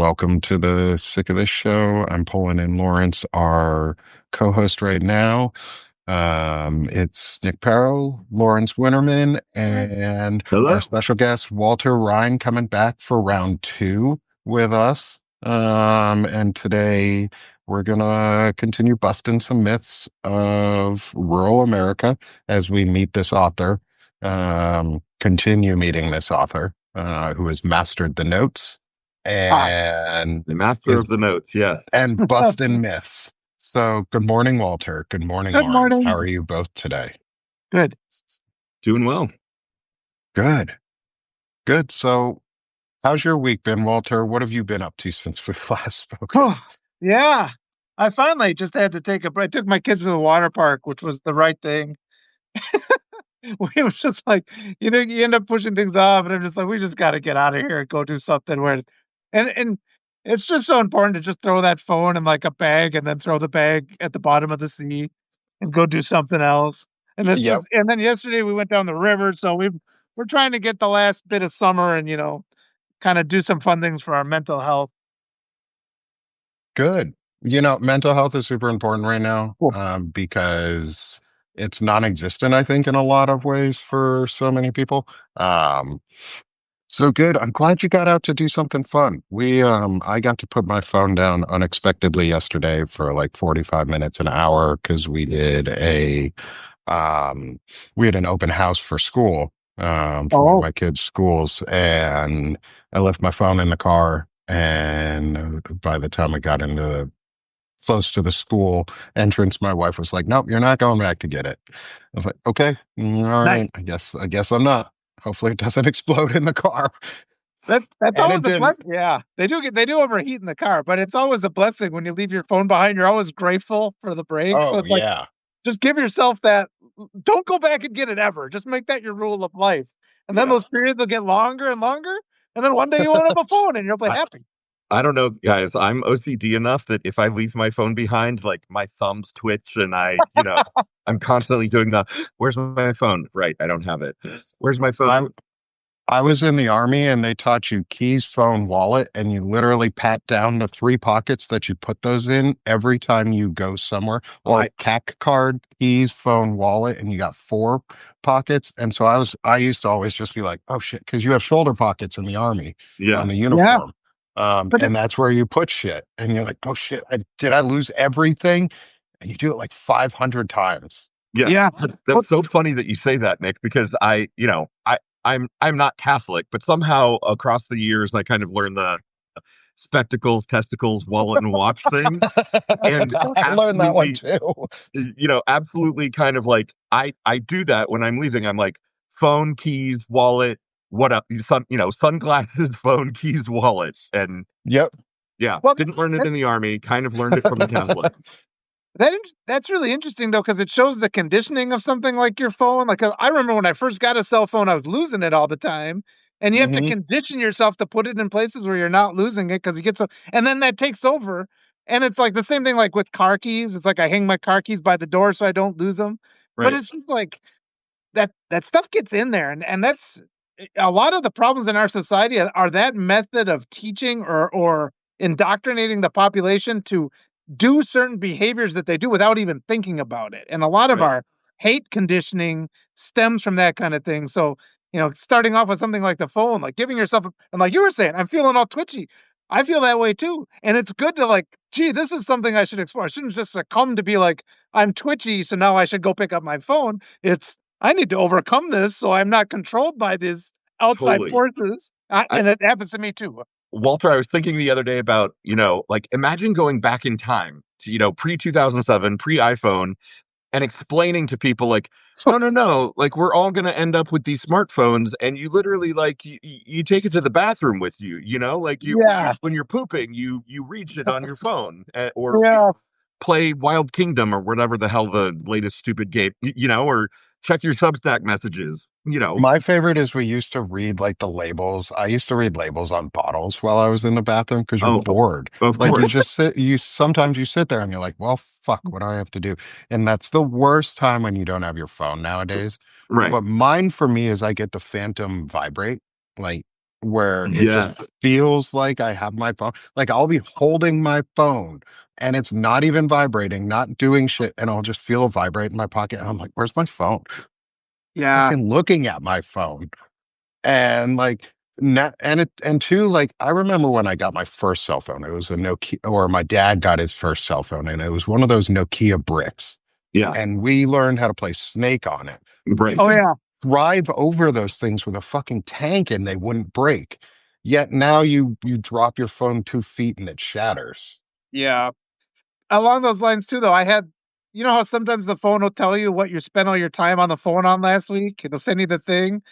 Welcome to the Sick of This Show. I'm pulling in Lawrence, our co-host right now. It's Nick Paro, Lawrence Winterman, and our Hello. special guest, Walter Rhein, coming back for round two with us. And today we're gonna continue busting some myths of rural America as we meet this author, continue meeting this author, who has mastered the notes Ah, and The master is of the notes, yes. busting myths. So, good morning, Walter. Good morning, good Lawrence. How morning. are you both today? Good. Doing well. Good. Good. So, how's your week been, Walter? What have you been up to since we've last spoken? Oh, yeah. I finally just had to take a break. I took my kids to the water park, which was the right thing. It was just like, you end up pushing things off, and I'm just like, we just got to get out of here and go do something where, and it's just so important to just throw that phone in like a bag and then throw the bag at the bottom of the sea and go do something else. And it's Yep. just, and then yesterday we went down the river, so we're trying to get the last bit of summer and kind of do some fun things for our mental health. Good. Mental health is super important right now, Cool. because it's non-existent, I think, in a lot of ways for so many people. Um, So good. I'm glad you got out to do something fun. I got to put my phone down unexpectedly yesterday for like 45 minutes, an hour, because we had an open house for school, for one of Oh, my kids' schools, and I left my phone in the car. And by the time I got close to the school entrance, my wife was like, "Nope, you're not going back to get it." I was like, "Okay, all nice. right. I guess I'm not. Hopefully, it doesn't explode in the car." That's And always it a didn't. blessing. Yeah, they do overheat in the car, but it's always a blessing when you leave your phone behind. You're always grateful for the break. So Oh, it's like yeah. just give yourself that. Don't go back and get it ever. Just make that your rule of life, and then Yeah. those periods will get longer and longer. And then one day you won't have a phone, and you'll be I, happy. I don't know, guys. I'm OCD enough that if I leave my phone behind, like my thumbs twitch and I'm constantly doing where's my phone? Right. I don't have it. Where's my I phone? I was in the army and they taught you keys, phone, wallet, and you literally pat down the three pockets that you put those in every time you go somewhere, or I, CAC card, keys, phone, wallet, and you got four pockets. And so I used to always just be like, oh shit, because you have shoulder pockets in the army yeah. on the Yeah, uniform. but And that's where you put shit. And you're like, oh shit, did I lose everything? And you do it like 500 times. Yeah. yeah, but That's so funny that you say that, Nick, because I'm not Catholic, but somehow across the years I kind of learned the spectacles, testicles, wallet, and watch thing. And I learned that one absolutely, too. absolutely kind of like I do that when I'm leaving. I'm like phone, keys, wallet, what up? Sunglasses, phone, keys, wallet. And Yep. yeah, well, didn't learn it that, in the army, kind of learned it from the Catholic. that's really interesting though, because it shows the conditioning of something like your phone. Like I remember when I first got a cell phone, I was losing it all the time, and you have to Hmm. condition yourself to put it in places where you're not losing it because you get so, and then that takes over. And it's like the same thing like with car keys. It's like I hang my car keys by the door so I don't lose them. But Right. it's just like that stuff gets in there, and that's a lot of the problems in our society are that method of teaching or indoctrinating the population to do certain behaviors that they do without even thinking about it. And a lot of Right. our hate conditioning stems from that kind of thing. So, starting off with something like the phone, like giving yourself, and like you were saying, I'm feeling all twitchy. I feel that way too. And it's good to like, gee, this is something I should explore. I shouldn't just succumb to be like, I'm twitchy, so now I should go pick up my phone. It's I need to overcome this so I'm not controlled by these outside Totally. forces. I, And it happens to me too. Walter, I was thinking the other day about, like imagine going back in time to, pre 2007, pre iPhone, and explaining to people like, no, no, no, like we're all going to end up with these smartphones, and you literally like you take it to the bathroom with you, like Yeah. when you're pooping, you reach it on your phone, or Yeah. play Wild Kingdom or whatever the hell the latest stupid game, or check your Substack messages, My favorite is we used to read like the labels. I used to read labels on bottles while I was in the bathroom because you're Oh, bored. of Like you course. just sit, sometimes you sit there and you're like, well, fuck, what do I have to do? And that's the worst time when you don't have your phone nowadays. Right. But mine for me is I get the phantom vibrate. Like where it Yes. just feels like I have my phone. Like I'll be holding my phone and it's not even vibrating, not doing shit, and I'll just feel it vibrate in my pocket. And I'm like, where's my phone? Yeah. Fucking looking at my phone. And like not and it and two, like I remember when I got my first cell phone, it was a Nokia, or my dad got his first cell phone, and it was one of those Nokia bricks. Yeah. And we learned how to play Snake on it. You Right. Oh could yeah. drive over those things with a fucking tank and they wouldn't break. Yet now you drop your phone 2 feet and it shatters. Yeah. Along those lines too, though, I had, you know how sometimes the phone will tell you what you spent all your time on the phone on last week? It'll send you the thing.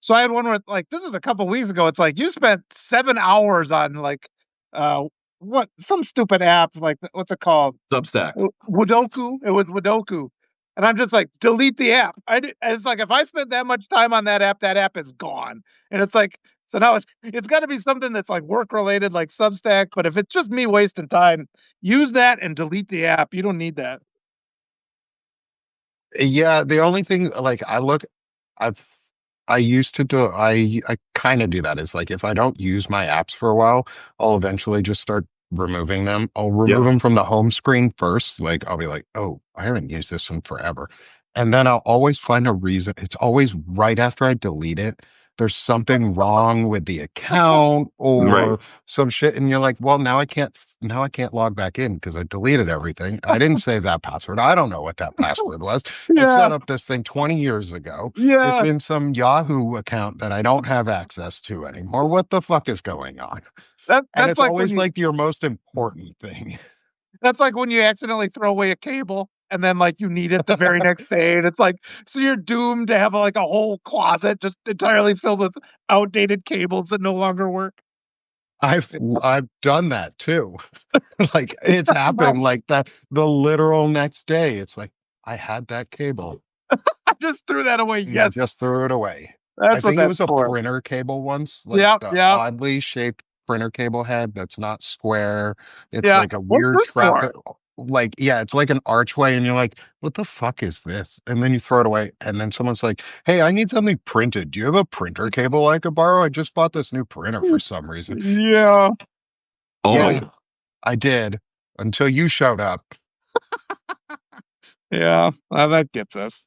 So I had one where like this was a couple weeks ago. It's like you spent 7 hours on like uh what some stupid app like what's it called? Substack. Wadoku. It was Wadoku. And I'm just like, delete the app. It's like if I spent that much time on that app is gone. And it's like, so now it's got to be something that's like work related, like Substack. But if it's just me wasting time, use that and delete the app. You don't need that. Yeah, the only thing like I've I used to do I kind of do that is like if I don't use my apps for a while, I'll eventually just start removing them. I'll remove Yeah. them from the home screen first. Like I'll be like, oh, I haven't used this one forever. And then I'll always find a reason. It's always right after I delete it. There's something wrong with the account Right. or some shit. And you're like, well, now I can't log back in because I deleted everything. I didn't save that password. I don't know what that password was. I Yeah, set up this thing 20 years ago. It's yeah. in some Yahoo account that I don't have access to anymore. What the fuck is going on? And That's it's like when always you like your most important thing. that's like when you accidentally throw away a cable and then like you need it the very next day. And it's like so you're doomed to have like a whole closet just entirely filled with outdated cables that no longer work. I've done that too. Like it's happened like that the literal next day. It's like I had that cable I just threw that away. and I Yes, just threw it away. I that's what think it that's was a for. printer cable once, like Yeah, the yeah, oddly shaped printer cable head that's not square. It's yeah. like a What's weird this trap. for? Like, yeah, it's like an archway, and you're like, what the fuck is this? And then you throw it away, and then someone's like, hey, I need something printed. Do you have a printer cable I could borrow? I just bought this new printer for some reason. Yeah, Oh my Yeah, God. I did until you showed up. yeah. Well, that gets us.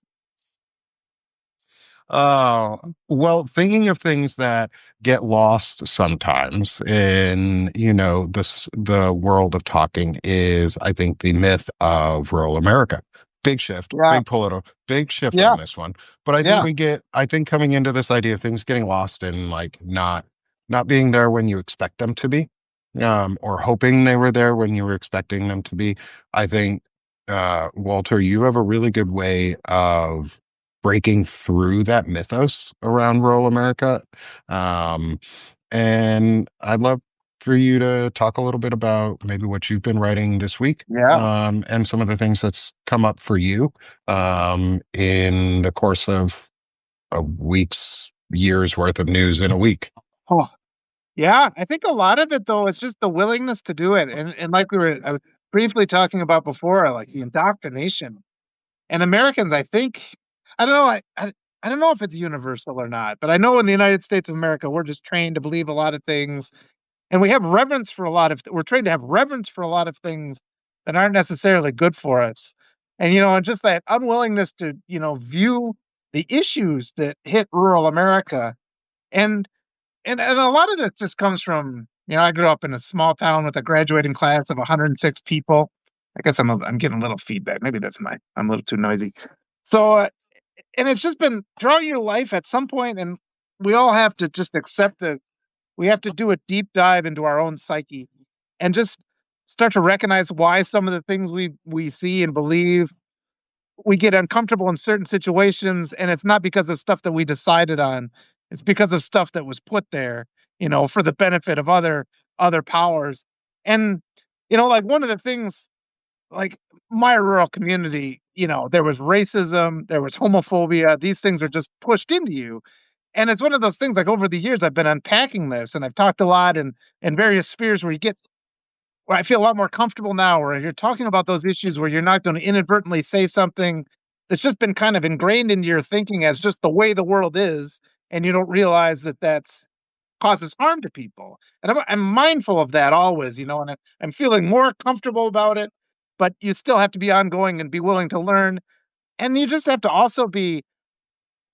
Oh, well, thinking of things that get lost sometimes in, the world of talking is, I think, the myth of rural America. Big shift, Yeah, big shift yeah, on this one. But yeah. I think coming into this idea of things getting lost and like not being there when you expect them to be, or hoping they were there when you were expecting them to be. I think, Walter, you have a really good way of breaking through that mythos around rural America. Um, and I'd love for you to talk a little bit about maybe what you've been writing this week, Yeah. and some of the things that's come up for you, in the course of a week's years worth of news in a week. Oh, yeah. I think a lot of it though is just the willingness to do it, and like we were I was briefly talking about before, like the indoctrination. And Americans, I think, I don't know, I don't know if it's universal or not, but I know in the United States of America, we're just trained to believe a lot of things, and we have reverence for a lot of. We're trained to have reverence for a lot of things that aren't necessarily good for us, and just that unwillingness to view the issues that hit rural America, and and a lot of it just comes from I grew up in a small town with a graduating class of 106 people. I guess I'm getting a little feedback. Maybe that's I'm a little too noisy. So and it's just been throughout your life at some point, and we all have to just accept that we have to do a deep dive into our own psyche and just start to recognize why some of the things we see and believe we get uncomfortable in certain situations, and it's not because of stuff that we decided on. It's because of stuff that was put there, for the benefit of other powers. And like one of the things, like my rural community, there was racism, there was homophobia. These things are just pushed into you. And it's one of those things like over the years I've been unpacking this and I've talked a lot in various spheres where I feel a lot more comfortable now, where you're talking about those issues where you're not going to inadvertently say something that's just been kind of ingrained into your thinking as just the way the world is, and you don't realize that that's causes harm to people. And I'm mindful of that always, and I'm feeling more comfortable about it. But you still have to be ongoing and be willing to learn, and you just have to also be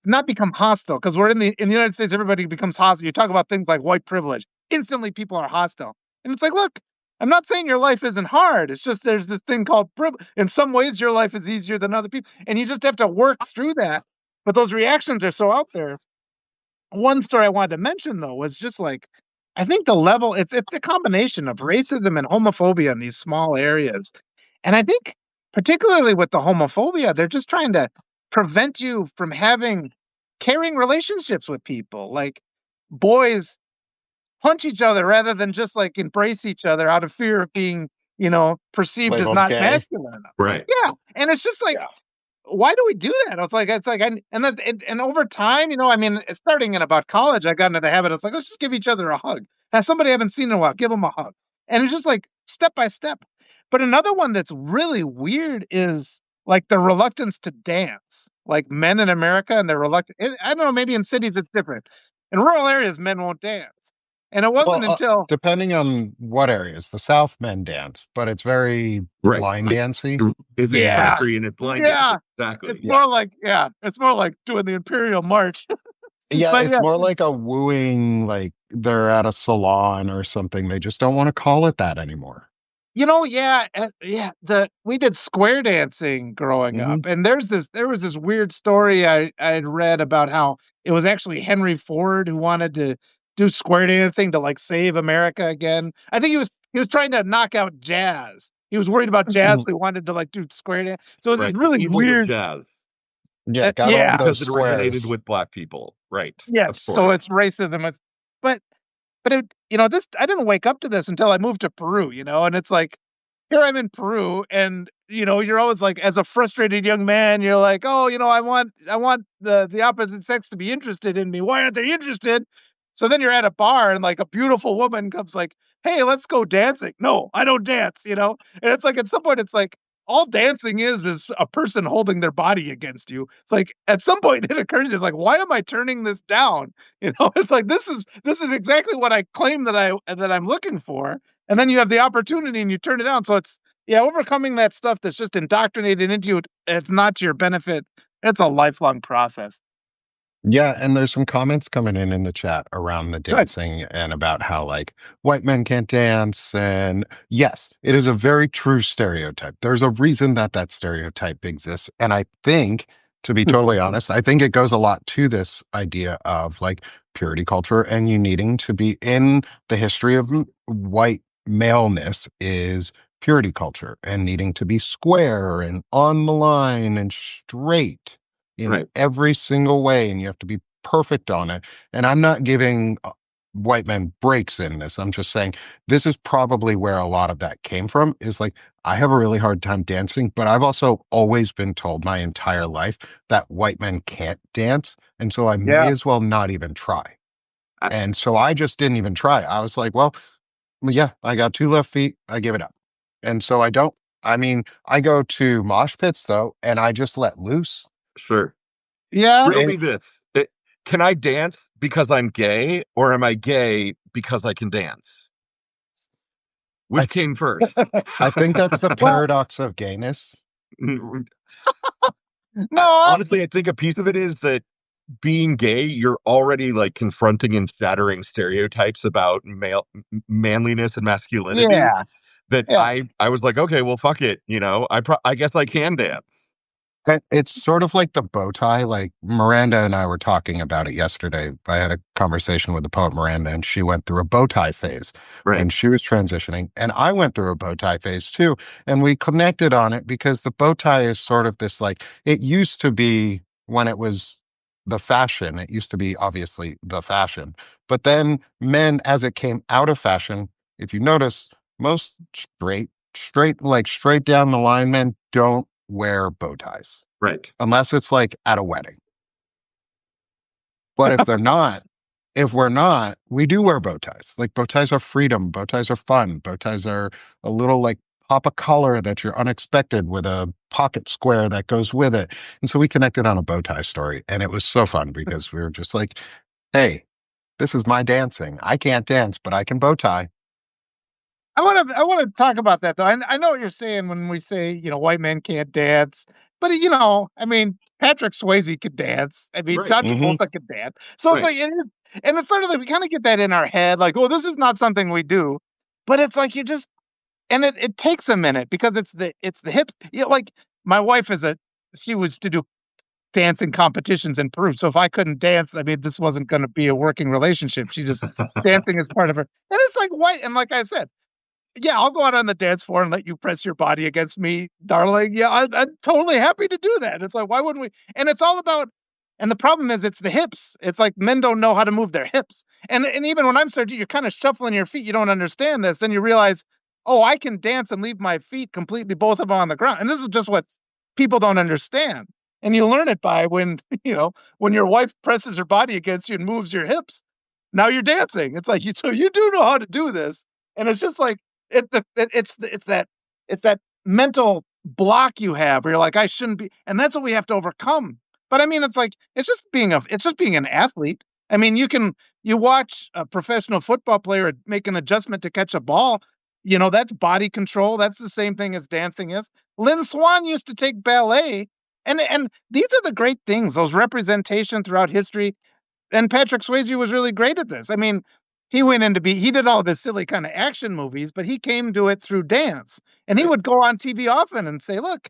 not become hostile because we're in the United States. Everybody becomes hostile. You talk about things like white privilege. Instantly, people are hostile, and it's like, look, I'm not saying your life isn't hard. It's just there's this thing called privilege. In some ways, your life is easier than other people, and you just have to work through that. But those reactions are so out there. One story I wanted to mention though was just like I think the level it's a combination of racism and homophobia in these small areas. And I think particularly with the homophobia, they're just trying to prevent you from having caring relationships with people. Like boys punch each other rather than just like embrace each other out of fear of being, perceived as Labeled not gay. masculine enough. Right. Yeah. And it's just like Yeah. why do we do that? It's like, and over time, I mean, starting in about college, I got into the habit. It's like, let's just give each other a hug. As somebody I haven't seen in a while, give them a hug. And it's just like step by step. But another one that's really weird is like the reluctance to dance. Like men in America and they're reluctant. I don't know, maybe in cities it's different. In rural areas, men won't dance. And it Well, wasn't until, depending on what areas, the South men dance, but it's very Right. line dancey. Is it yeah, country and it's blind dancing? yeah, Exactly. Yeah. it's more like doing the Imperial March. Yeah, But it's yeah, more like a wooing, like they're at a salon or something. They just don't want to call it that anymore. Yeah, yeah. We did square dancing growing Hmm. up, and there was this weird story I had read about how it was actually Henry Ford who wanted to do square dancing to like save America again. I think he was trying to knock out jazz. He was worried about jazz, so he wanted to like do square dance. So it was this Right. The really evils of weird. jazz Yeah, got to have Yeah, those because it originated squares. with black people. Right. yes. Of So course. it's racism. But this I didn't wake up to this until I moved to Peru. And it's like here I'm in Peru, and you're always like, as a frustrated young man, you're like, oh, I want the opposite sex to be interested in me. Why aren't they interested? So then you're at a bar, and like a beautiful woman comes, like, hey, let's go dancing. No, I don't dance. And it's like at some point, it's like all dancing is a person holding their body against you. It's like at some point it occurs to you, it's like, why am I turning this down? It's like this is exactly what I claim that I'm looking for, and then you have the opportunity and you turn it down. So it's yeah, overcoming that stuff that's just indoctrinated into you. It's not to your benefit. It's a lifelong process. Yeah, and there's some comments coming in the chat around the Good. dancing and about how like white men can't dance. And yes, it is a very true stereotype. There's a reason that that stereotype exists. And I think, to be totally honest, I think it goes a lot to this idea of like purity culture and you needing to be in the history of white maleness is purity culture and needing to be square and on the line and straight in Right. every single way, and you have to be perfect on it. And I'm not giving white men breaks in this. I'm just saying this is probably where a lot of that came from. Is like I have a really hard time dancing, but I've also always been told my entire life that white men can't dance, and so I may Yeah. as well not even try. I, And so I just didn't even try. I was like, well, yeah, I got two left feet. I give it up. And so I don't. I mean, I go to mosh pits though, and I just let loose. sure. Yeah. Riddle me this. Can I dance because I'm gay, or am I gay because I can dance? I Which came first? I think that's the Well, paradox of gayness. no. Honestly, I think a piece of it is that being gay, you're already like confronting and shattering stereotypes about manliness and masculinity. Yeah. That Yeah. I was like, okay, well, fuck it, I guess I can dance. It's sort of like the bow tie. Like Miranda and I were talking about it yesterday. I had a conversation with the poet Miranda, and she went through a bow tie phase Right, when she was transitioning. And I went through a bow tie phase too. And we connected on it because the bow tie is sort of this like, it used to be when it was the fashion, it used to be obviously the fashion. But then men, as it came out of fashion, if you notice, most like straight down the line men don't wear bow ties right, unless it's like at a wedding. But if we're not, we do wear bow ties. Like bow ties are freedom, bow ties are fun, bow ties are a little like pop of color that you're unexpected with a pocket square that goes with it. And so we connected on a bow tie story. And it was so fun because we were just like, hey, This is my dancing. I can't dance, but I can bow tie. I want to talk about that though. I know what you're saying when we say white men can't dance, but I mean Patrick Swayze could dance. I mean Right. John Hmm. Travolta could dance. So it's Right. like and it's sort of like we kind of get that in our head, like, oh, this is not something we do, but it's like you just and it takes a minute because it's the hips. Like my wife she was to do dancing competitions in Peru. So if I couldn't dance, I mean, this wasn't going to be a working relationship. She just dancing is part of her. And it's like white. And like I said, yeah, I'll go out on the dance floor and let you press your body against me, darling. Yeah, I'm totally happy to do that. It's like, why wouldn't we? And it's all about, and the problem is it's the hips. It's like men don't know how to move their hips. And even when I'm starting, you're kind of shuffling your feet. You don't understand this. Then you realize, oh, I can dance and leave my feet completely, both of them on the ground. And this is just what people don't understand. And you learn it by when, when your wife presses her body against you and moves your hips. Now you're dancing. It's like so you do know how to do this. And it's just like, it's that mental block you have where you're like, I shouldn't be, and that's what we have to overcome. But I mean, it's like it's just being an athlete. I mean, you watch a professional football player make an adjustment to catch a ball. That's body control. That's the same thing as dancing is. Lynn Swan used to take ballet, and these are the great things. Those representation throughout history, and Patrick Swayze was really great at this. I mean, he did all this silly kind of action movies, but he came to it through dance. And he Right. would go on TV often and say, "Look,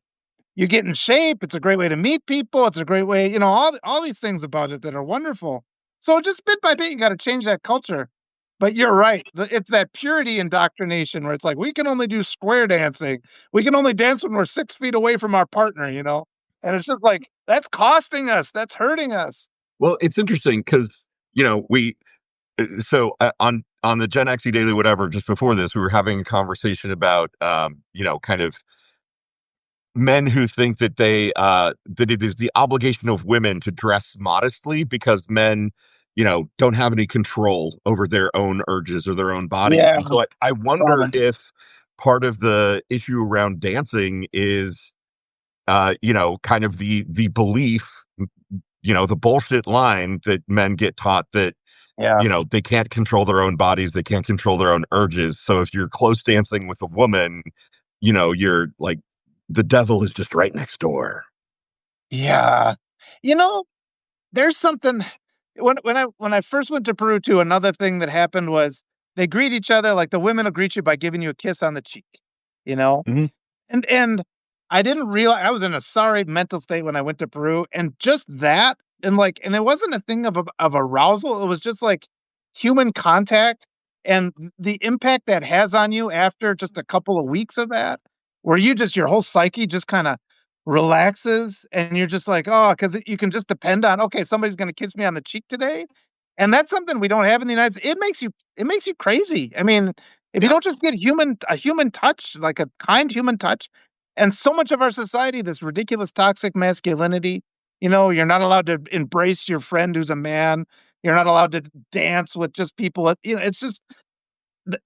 you get in shape. It's a great way to meet people. It's a great way, all these things about it that are wonderful." So just bit by bit, you got to change that culture. But you're right. It's that purity indoctrination where it's like we can only do square dancing. We can only dance when we're 6 feet away from our partner. And it's just like that's costing us. That's hurting us. Well, it's interesting because we on the Gen Xe Daily whatever just before this we were having a conversation about kind of men who think that that it is the obligation of women to dress modestly because men don't have any control over their own urges or their own bodies. Yeah. And so I wonder if part of the issue around dancing is kind of the belief, the bullshit line that men get taught that Yeah. they can't control their own bodies, they can't control their own urges. So if you're close dancing with a woman, you're like the devil is just right next door. Yeah. You know, there's something when I first went to Peru too, another thing that happened was they greet each other like the women will greet you by giving you a kiss on the cheek, you know? Hmm. And I didn't realize I was in a sorry mental state when I went to Peru, and just that, and it wasn't a thing of arousal. It was just like human contact and the impact that has on you after just a couple of weeks of that, where your whole psyche just kind of relaxes, and you're just like, oh, because you can just depend on, okay, somebody's going to kiss me on the cheek today, and that's something we don't have in the United States. It makes you crazy. I mean, if you Yeah. don't just get a human touch, like a kind human touch, and so much of our society, this ridiculous toxic masculinity, you're not allowed to embrace your friend who's a man. You're not allowed to dance with just people. It's just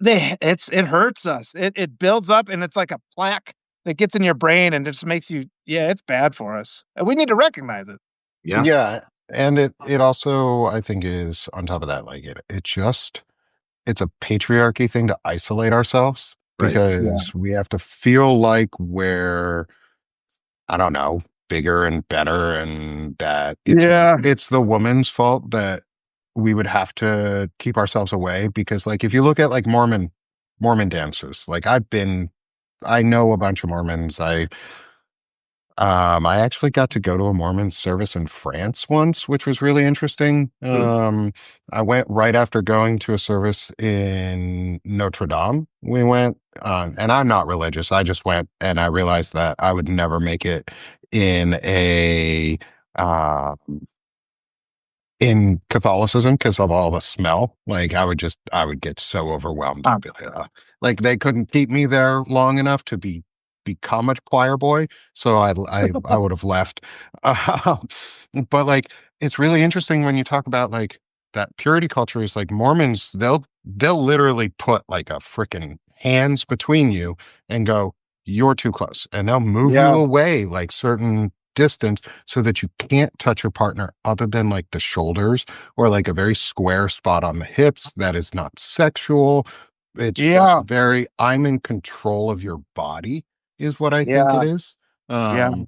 it hurts us. It builds up, and it's like a plaque that gets in your brain and just makes you. Yeah, it's bad for us. And we need to recognize it. Yeah. Yeah, and it also I think is on top of that, like it's a patriarchy thing to isolate ourselves Right. Yeah. because we have to feel like we're, I don't know, bigger and better, and that Yeah. it's the woman's fault that we would have to keep ourselves away because like if you look at like Mormon dances, like I know a bunch of Mormons. I actually got to go to a Mormon service in France once, which was really interesting. Ooh. I went right after going to a service in Notre Dame. We went, and I'm not religious. I just went and I realized that I would never make it in uh, in Catholicism because of all the smell. Like I would get so overwhelmed. I'd be like, "Ugh." Like they couldn't keep me there long enough to become a choir boy, so I would have left. Uh, but like it's really interesting when you talk about like that purity culture is like Mormons. They'll literally put like a freaking hands between you and go, "You're too close," and they'll move you Yeah. away like certain distance so that you can't touch your partner other than like the shoulders or like a very square spot on the hips that is not sexual. It's just Yeah, very, I'm in control of your body, is what I think it yeah, is. yeah. Um,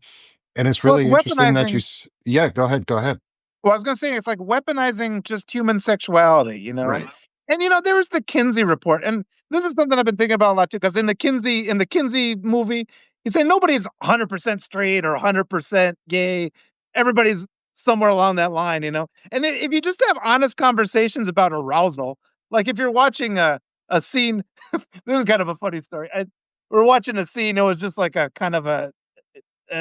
and it's Well, it's really interesting that weaponizing. yeah, go ahead, go ahead. Well, I was gonna say it's like weaponizing just human sexuality, you know. Right. And there was the Kinsey report, and this is something I've been thinking about a lot too. Because in the Kinsey movie, he said nobody's 100% straight or 100% gay. Everybody's somewhere along that line, you know. And if you just have honest conversations about arousal, like if you're watching a scene, this is kind of a funny story. We're watching a scene. It was just like a kind of a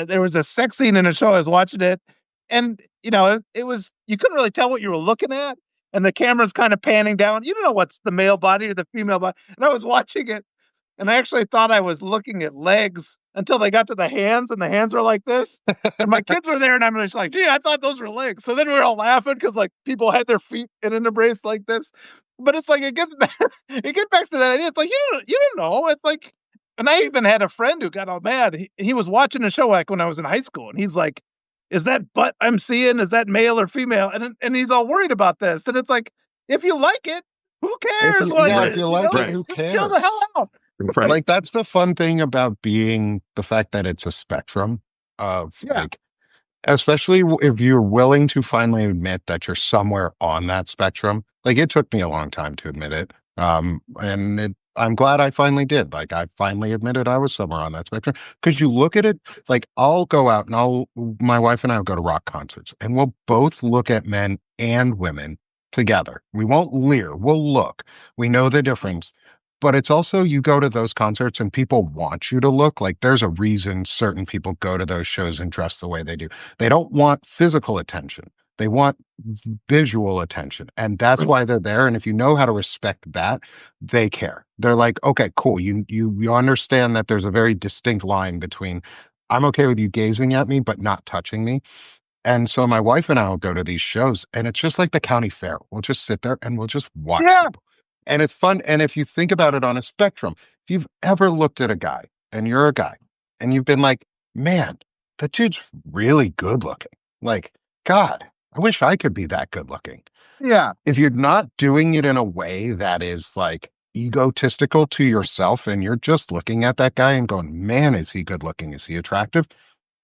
there was a sex scene in a show. I was watching it, and it was you couldn't really tell what you were looking at, and the camera's kind of panning down. You don't know what's the male body or the female body. And I was watching it, and I actually thought I was looking at legs until they got to the hands, and the hands were like this. And my kids were there, and I'm just like, "Gee, I thought those were legs." So then we were all laughing because like people had their feet in an embrace like this. But it's like it gets back, it gets back to that idea. It's like you don't know. It's like, and I even had a friend who got all mad. He was watching a show like when I was in high school, and he's like, "Is that butt I'm seeing? Is that male or female?" And he's all worried about this. And it's like, if you like it, who If cares you, what it yeah, Right. if you is? like it, Right. who Just chill the hell cares? out. Right. Like that's the fun thing about being the fact that it's a spectrum of Yeah. like, especially if you're willing to finally admit that you're somewhere on that spectrum. Like it took me a long time to admit it. I'm glad I finally did. Like I finally admitted I was somewhere on that spectrum. Because you look at it, like I'll go out and my wife and I will go to rock concerts and we'll both look at men and women together. We won't leer, we'll look. We know the difference. But it's also you go to those concerts and people want you to look like there's a reason certain people go to those shows and dress the way they do. They don't want physical attention. They want visual attention. And that's Right. why they're there. And if you know how to respect that, they care. They're like, okay, cool. You understand that there's a very distinct line between I'm okay with you gazing at me, but not touching me. And so my wife and I will go to these shows and it's just like the county fair. We'll just sit there and we'll just watch Yeah. people. And it's fun. And if you think about it on a spectrum, if you've ever looked at a guy and you're a guy and you've been like, man, that dude's really good looking. Like, God, I wish I could be that good looking. Yeah. If you're not doing it in a way that is like egotistical to yourself and you're just looking at that guy and going, man, is he good looking? Is he attractive?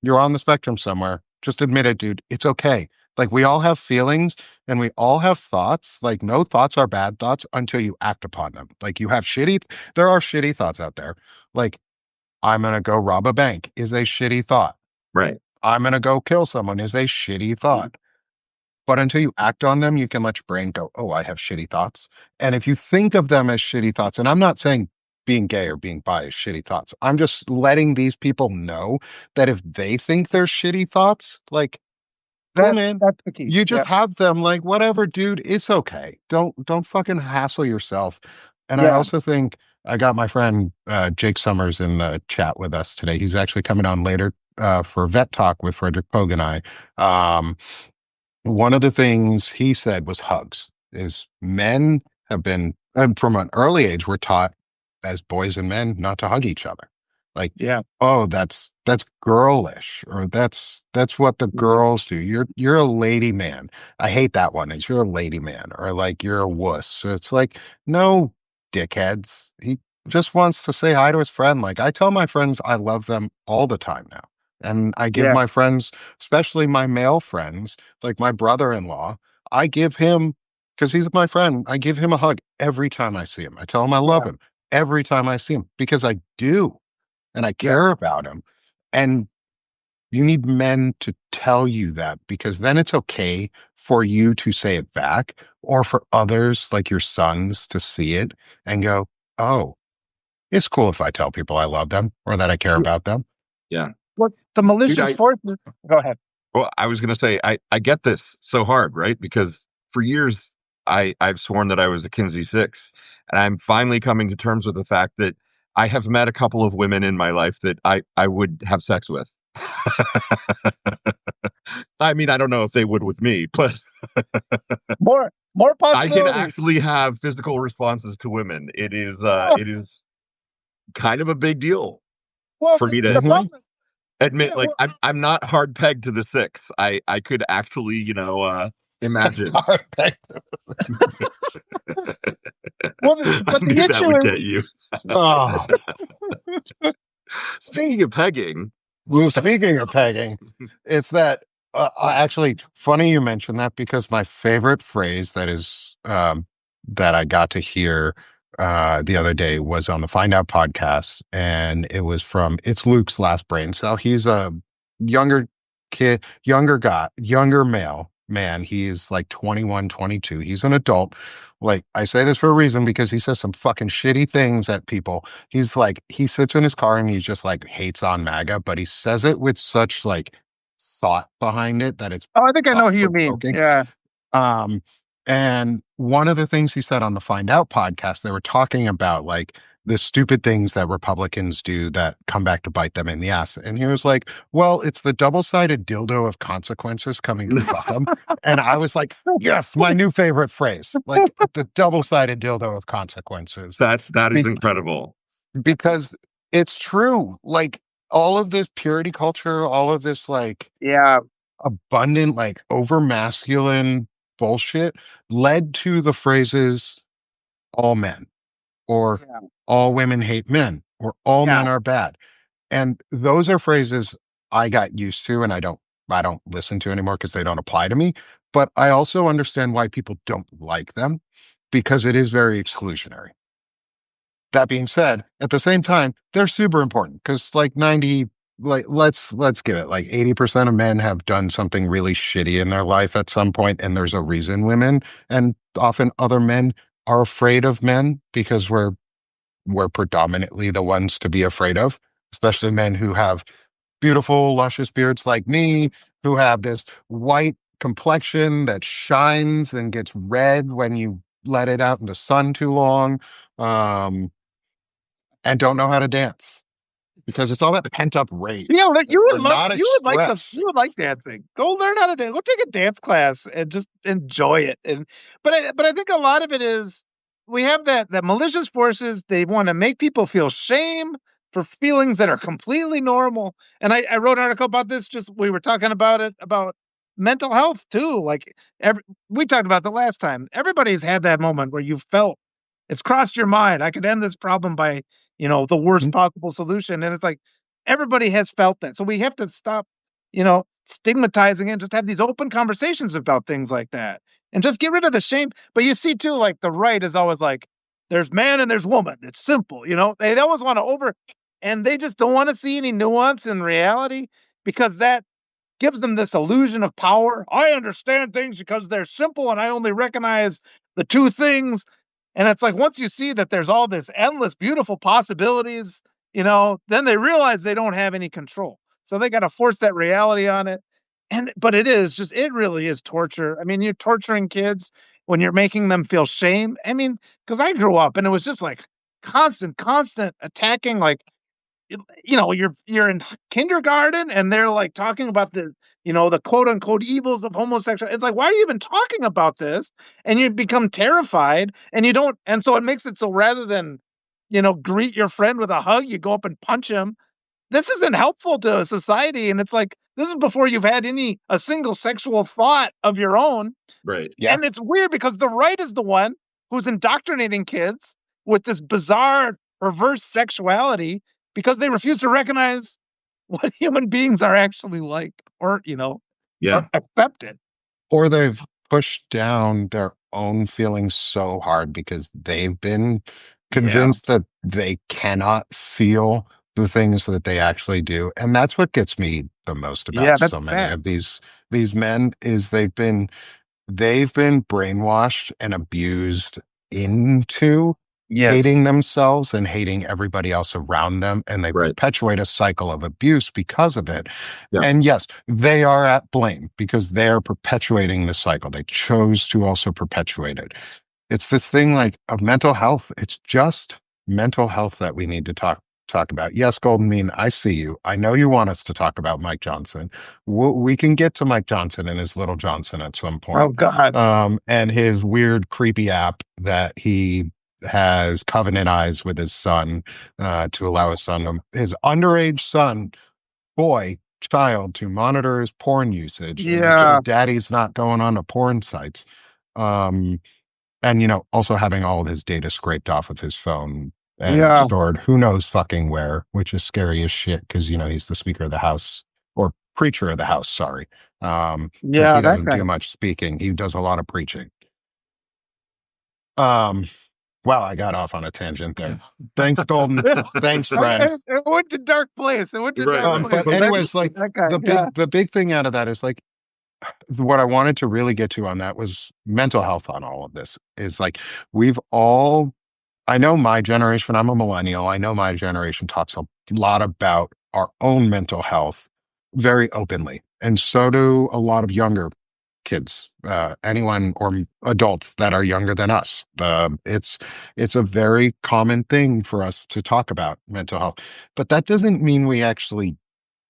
You're on the spectrum somewhere. Just admit it, dude. It's okay. Like we all have feelings and we all have thoughts. Like no thoughts are bad thoughts until you act upon them. Like there are shitty thoughts out there. Like I'm going to go rob a bank is a shitty thought. Right. I'm going to go kill someone is a shitty thought. But until you act on them, you can let your brain go, oh, I have shitty thoughts. And if you think of them as shitty thoughts, and I'm not saying being gay or being bi is shitty thoughts, I'm just letting these people know that if they think they're shitty thoughts, like, cool, That's man, that's the key. you Yeah. just have them, like, whatever, dude, it's okay. Don't fucking hassle yourself. And I Yeah. also think I got my friend Jake Summers in the chat with us today. He's actually coming on later for Vet Talk with Frederick Pogue and I. One of the things he said was hugs. Is men have been, and from an early age, we're taught as boys and men not to hug each other. Like, Yeah. oh, that's girlish, or that's what the Mhm. girls do. You're a lady man. I hate that one. Is you're a lady man, or like you're a wuss. So it's like, no, dickheads. He just wants to say hi to his friend. Like I tell my friends I love them all the time now. And I give Yeah. my friends, especially my male friends, like my brother-in-law, I give him, because he's my friend, I give him a hug every time I see him. I tell him I love Yeah. him every time I see him because I do and I Yeah. care about him. And you need men to tell you that because then it's okay for you to say it back or for others like your sons to see it and go, oh, it's cool if I tell people I love them or that I care Yeah. about them. Yeah. What the Dude, malicious forces? Go ahead. well, I was gonna say I get this so hard, right? Because for years I've sworn that I was a Kinsey Six, and I'm finally coming to terms with the fact that I have met a couple of women in my life that I would have sex with. I mean, I don't know if they would with me, but More I can possibilities. actually have physical responses to women. Oh, It is kind of a big deal well, for me the to Mhm. problem. admit, Yeah, like, I'm not hard pegged to the six. I could actually, imagine. well, I but the knew that issue would is, get you. Oh, Speaking of pegging, well, speaking of pegging, it's that actually funny you mentioned that because my favorite phrase that I got to hear the other day was on the Find Out podcast, and it was from it's Luke's last brain cell. He's a younger younger guy, younger male man. He's like 21, 22. He's an adult. Like I say this for a reason because he says some fucking shitty things at people. He's like, he sits in his car and he just like hates on MAGA, but he says it with such like thought behind it that it's oh, I think I thought know who you mean. provoking. Yeah, Um, and one of the things he said on the Find Out podcast, they were talking about like the stupid things that Republicans do that come back to bite them in the ass. And he was like, well, it's the double-sided dildo of consequences coming to fuck them. And I was like, yes, my new favorite phrase, like the double-sided dildo of consequences. that is Be- incredible. because it's true. Like all of this purity culture, all of this like yeah, abundant, like over masculine bullshit led to the phrases all men or yeah, all women hate men or all yeah. men are bad. And those are phrases I got used to and I don't listen to anymore because they don't apply to me. But I also understand why people don't like them because it is very exclusionary. That being said, at the same time, they're super important because like 90, like let's give it like 80% of men have done something really shitty in their life at some point, and there's a reason women and often other men are afraid of men because we're predominantly the ones to be afraid of, especially men who have beautiful, luscious beards like me, who have this white complexion that shines and gets red when you let it out in the sun too long. Um, and don't know how to dance because it's all that pent up rage. Yeah, That we're not you express. would like dancing. Go learn how to dance. Go take a dance class and just enjoy it. And but I think a lot of it is we have that malicious forces. They want to make people feel shame for feelings that are completely normal. And I wrote an article about this. Just we were talking about it about mental health too. Like we talked about the last time. Everybody's had that moment where you felt it's crossed your mind. I could end this problem by the worst possible solution. And it's like everybody has felt that. So we have to stop, stigmatizing it and just have these open conversations about things like that and just get rid of the shame. But you see, too, like the right is always like, there's man and there's woman. It's simple. They always want to and they just don't want to see any nuance in reality because that gives them this illusion of power. I understand things because they're simple and I only recognize the two things. And it's like once you see that there's all this endless, beautiful possibilities, then they realize they don't have any control. So they got to force that reality on it. But it really is torture. I mean, you're torturing kids when you're making them feel shame. I mean, because I grew up and it was just like constant attacking, like you're in kindergarten and they're like talking about the quote unquote evils of homosexual. It's like, why are you even talking about this? And you become terrified and you don't, and so it makes it so rather than, greet your friend with a hug, you go up and punch him. This isn't helpful to society. And it's like, this is before you've had a single sexual thought of your own. Right. Yeah. And it's weird because the right is the one who's indoctrinating kids with this bizarre, perverse sexuality because they refuse to recognize what human beings are actually like or, Yeah. or accept it. Or they've pushed down their own feelings so hard because they've been Yeah. convinced that they cannot feel the things that they actually do. And that's what gets me the most Yeah, about that's so many sad. of these men is they've been brainwashed and abused into Yes. hating themselves and hating everybody else around them, and they Right. perpetuate a cycle of abuse because of it. Yeah. And yes, they are at blame because they're perpetuating the cycle. They chose to also perpetuate it. It's this thing like of mental health. It's just mental health that we need to talk about. Yes, Golden Mean, I see you. I know you want us to talk about Mike Johnson. We can get to Mike Johnson and his little Johnson at some Oh point. God. And his weird, creepy app that he has covenant eyes with his son to allow his underage son boy, child to monitor his porn usage and make sure Yeah. daddy's not going on to porn sites. Um, and also having all of his data scraped off of his phone and Yeah. stored who knows fucking where, which is scary as shit because he's the speaker of the house, or preacher of the house, sorry. Because Yeah. he That doesn't guy. do much speaking, he does a lot of preaching. um wow, I got off on a tangent there. Thanks, Golden. Thanks, friend. It went to dark place. It went to Right, dark right. place. But But anyways, like that guy. the Yeah. big thing out of that is like what I wanted to really get to on that was mental health on all of this is like we've all, I know my generation, I'm a millennial. I know my generation talks a lot about our own mental health very openly. And so do a lot of younger kids, anyone or adults that are younger than us. It's a very common thing for us to talk about mental health, but that doesn't mean we actually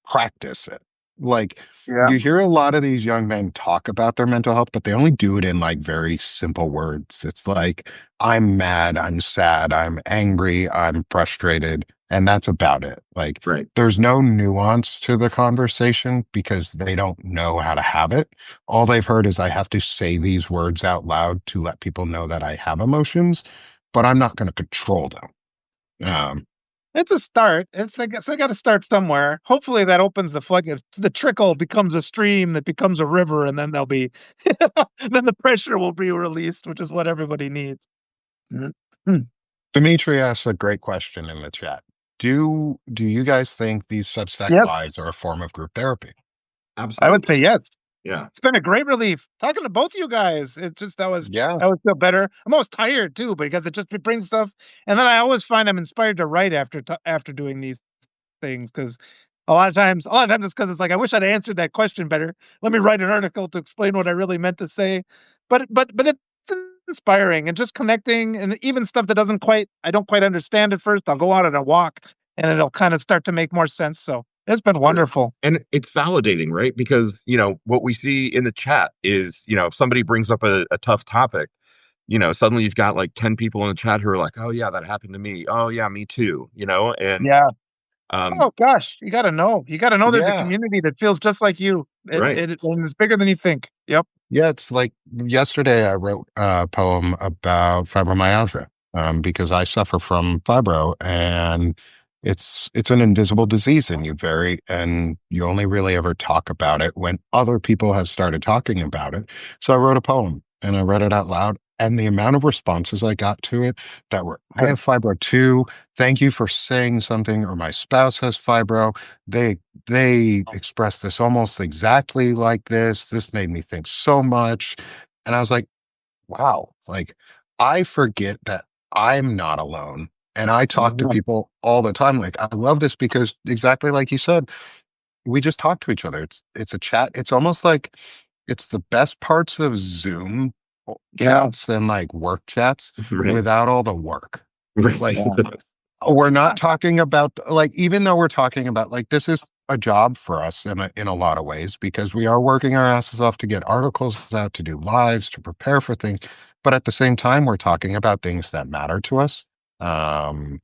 practice it. Like Yeah. you hear a lot of these young men talk about their mental health, but they only do it in like very simple words. It's like, I'm mad, I'm sad, I'm angry, I'm frustrated. And that's about it. Like Right. there's no nuance to the conversation because they don't know how to have it. All they've heard is I have to say these words out loud to let people know that I have emotions, but I'm not going to control them. It's a start. It's like so. Got to start somewhere. Hopefully, that opens the floodgates. The trickle becomes a stream that becomes a river, and then there'll be, then the pressure will be released, which is what everybody needs. Mhm. Dimitri asks a great question in the chat. Do you guys think these Substack Yep, lives are a form of group therapy? I would say Absolutely. yes. Yeah. It's been a great relief talking to both you guys. It just Yeah. I always feel better. I'm always tired too because it brings stuff, and then I always find I'm inspired to write after doing these things because a lot of times it's because it's like I wish I'd answered that question better. Let me write an article to explain what I really meant to say. But it's inspiring and just connecting and even stuff that doesn't quite I don't quite understand at first. I'll go out on a walk and it'll kind of start to make more sense. So it's been Sure. wonderful. And it's validating, right? Because, what we see in the chat is, if somebody brings up a tough topic, suddenly you've got like 10 people in the chat who are like, oh, yeah, that happened to me. Oh, yeah, me too, and, Yeah. um, Oh gosh, you got to know. You got to know there's a Yeah. community that feels just like you. right. And it's bigger than you think. Yep. Yeah, it's like yesterday I wrote a poem about fibromyalgia, because I suffer from fibro and it's an invisible disease and you only really ever talk about it when other people have started talking about it. So I wrote a poem and I read it out loud. And the amount of responses I got to it that were, I Good. have fibro too. Thank you for saying something, or my spouse has fibro. They expressed this almost exactly like this. This made me think so much. And I was like, wow, like I forget that I'm not alone. And I talk to Yeah. people all the time. Like, I love this because exactly like you said, we just talk to each other. It's a chat. It's almost like it's the best parts of Zoom Yeah. chats than like work chats Right. without all the work. Right. Like Yeah. we're not talking about like even though we're talking about like this is a job for us in a lot of ways because we are working our asses off to get articles out, to do lives, to prepare for things, but at the same time we're talking about things that matter to us. um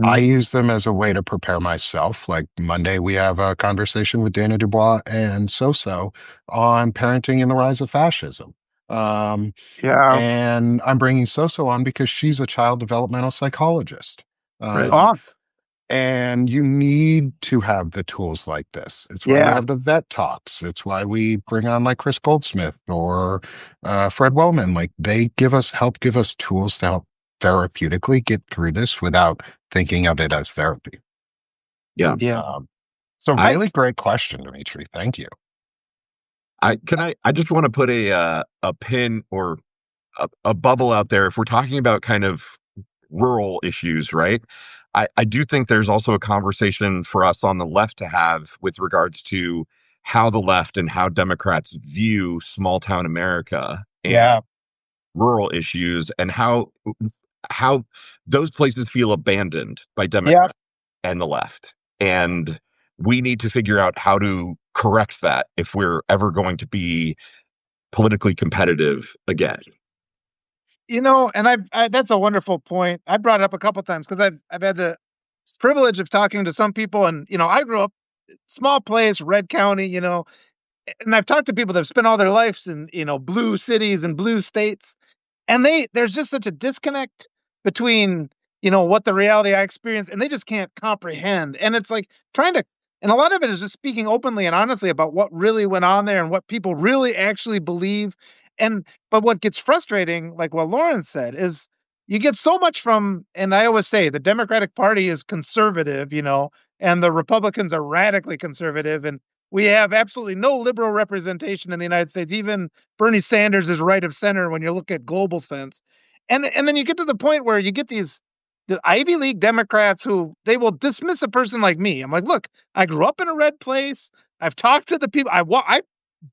I Mhm. use them as a way to prepare myself. Like Monday we have a conversation with Dana Dubois and Soso on parenting and the rise of fascism. um Yeah. and I'm bringing Soso on because she's a child developmental psychologist. Right. Um, Oh, and you need to have the tools like this. It's why we yeah. have the vet talks. It's why we bring on like Chris Goldsmith or Fred Wellman. Like they help give us tools to help therapeutically get through this without thinking of it as therapy. Yeah. Yeah. It's a I, I really great question, Dimitri. Thank you. I just want to put a pin or a bubble out there. If we're talking about kind of rural issues, right? I do think there's also a conversation for us on the left to have with regards to how the left and how Democrats view small town America and yeah. rural issues and how those places feel abandoned by Yeah. Democrats and the left. And we need to figure out how to correct that if we're ever going to be politically competitive again. And I that's a wonderful point. I brought it up a couple times because I've had the privilege of talking to some people, and I grew up small place, red county, and I've talked to people that have spent all their lives in, blue cities and blue states, and there's just such a disconnect between, what the reality I experience, and they just can't comprehend. And it's like trying to, and a lot of it is just speaking openly and honestly about what really went on there and what people really actually believe. But what gets frustrating, like what Lauren said, is you get so much from, and I always say the Democratic Party is conservative, and the Republicans are radically conservative, and we have absolutely no liberal representation in the United States. Even Bernie Sanders is right of center when you look at global sense. And then you get to the point where you get the Ivy League Democrats who they will dismiss a person like me. I'm like, look, I grew up in a red place. I've talked to the people. I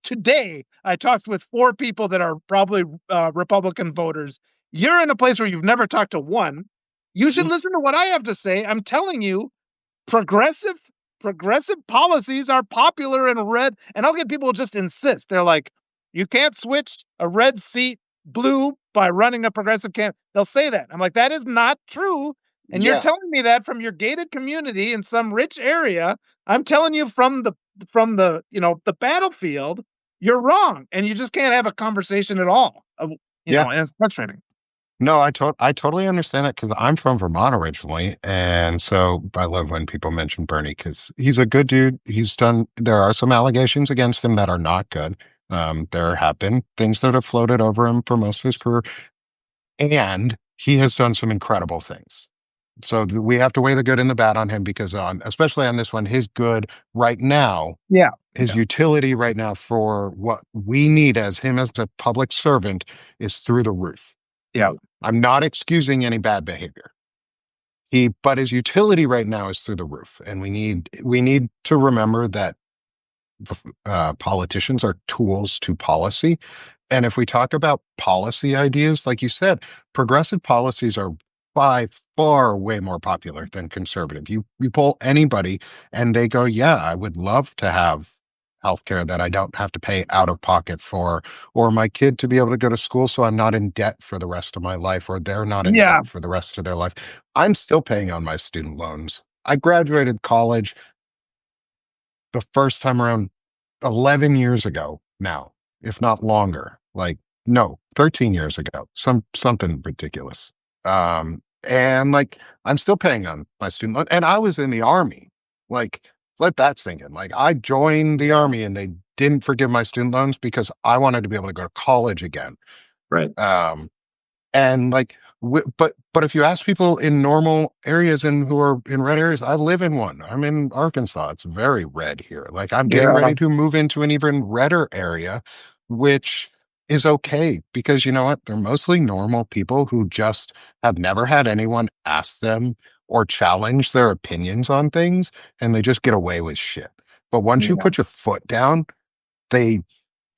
today I talked with 4 people that are probably Republican voters. You're in a place where you've never talked to one. You should listen to what I have to say. I'm telling you, progressive progressive policies are popular in red, and I'll get people who just insist. They're like, you can't switch a red seat blue by running a progressive can. They'll say that. I'm like, that is not true. And you're Yeah. telling me that from your gated community in some rich area. I'm telling you from the the battlefield, you're wrong. And you just can't have a conversation at all. Yeah. And it's frustrating. No, I totally understand it because I'm from Vermont originally, and so I love when people mention Bernie because he's a good dude. There are some allegations against him that are not good. There have been things that have floated over him for most of his career, and he has done some incredible things. So we have to weigh the good and the bad on him because especially on this one, his good right now, Yeah. his Yeah. utility right now for what we need as him as a public servant is through the roof. Yeah. I'm not excusing any bad behavior. But his utility right now is through the roof, and we need to remember that politicians are tools to policy. And if we talk about policy ideas, like you said, progressive policies are by far way more popular than conservative. You poll anybody, and they go, "Yeah, I would love to have healthcare that I don't have to pay out of pocket for, or my kid to be able to go to school so I'm not in debt for the rest of my life, or they're not in Yeah. debt for the rest of their life." I'm still paying on my student loans. I graduated college the first time around 11 years ago now, if not longer. Like, no, 13 years ago. Something ridiculous. And like I'm still paying on my student loan. And I was in the army. Like, let that sink in. Like I joined the army and they didn't forgive my student loans because I wanted to be able to go to college again. Right. And like, but if you ask people in normal areas and who are in red areas, I live in one. I'm in Arkansas. It's very red here. Like I'm getting Yeah. ready to move into an even redder area, which is okay because you know what? They're mostly normal people who just have never had anyone ask them or challenge their opinions on things, and they just get away with shit. But once you Yeah. put your foot down, they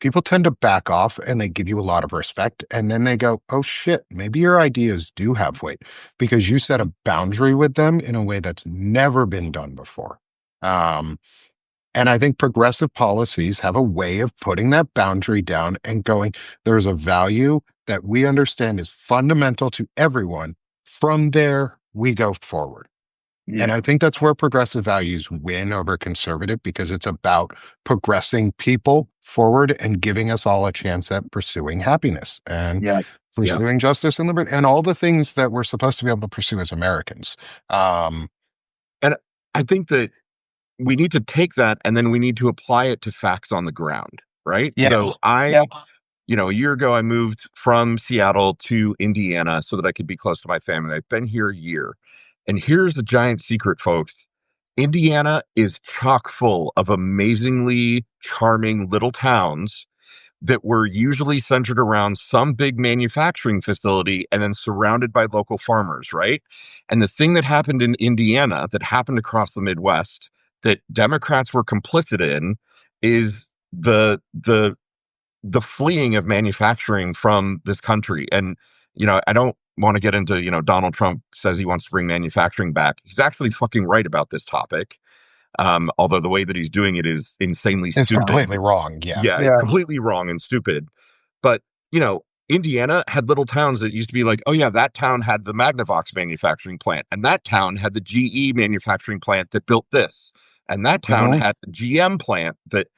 people tend to back off and they give you a lot of respect. And then they go, oh shit, maybe your ideas do have weight because you set a boundary with them in a way that's never been done before. Um, and I think progressive policies have a way of putting that boundary down and going, there's a value that we understand is fundamental to everyone. From there, we go forward. And Yeah. I think that's where progressive values win over conservative because it's about progressing people forward and giving us all a chance at pursuing happiness and Yeah. Yeah. pursuing justice and liberty and all the things that we're supposed to be able to pursue as Americans. And I think that we need to take that and then we need to apply it to facts on the ground, right? Yeah. So Yeah. a year ago, I moved from Seattle to Indiana so that I could be close to my family. I've been here a year. And here's the giant secret, folks. Indiana is chock full of amazingly charming little towns that were usually centered around some big manufacturing facility and then surrounded by local farmers, right? And the thing that happened in Indiana, that happened across the Midwest, that Democrats were complicit in, is the fleeing of manufacturing from this country. And I don't want to get into Donald Trump says he wants to bring manufacturing back. He's actually fucking right about this topic. Although the way that he's doing it is insanely it's stupid. completely wrong. Yeah. Yeah, Yeah. completely wrong and stupid. But, Indiana had little towns that used to be like, oh, yeah, that town had the Magnavox manufacturing plant, and that town had the GE manufacturing plant that built this. And that town Hmm. had a GM plant that,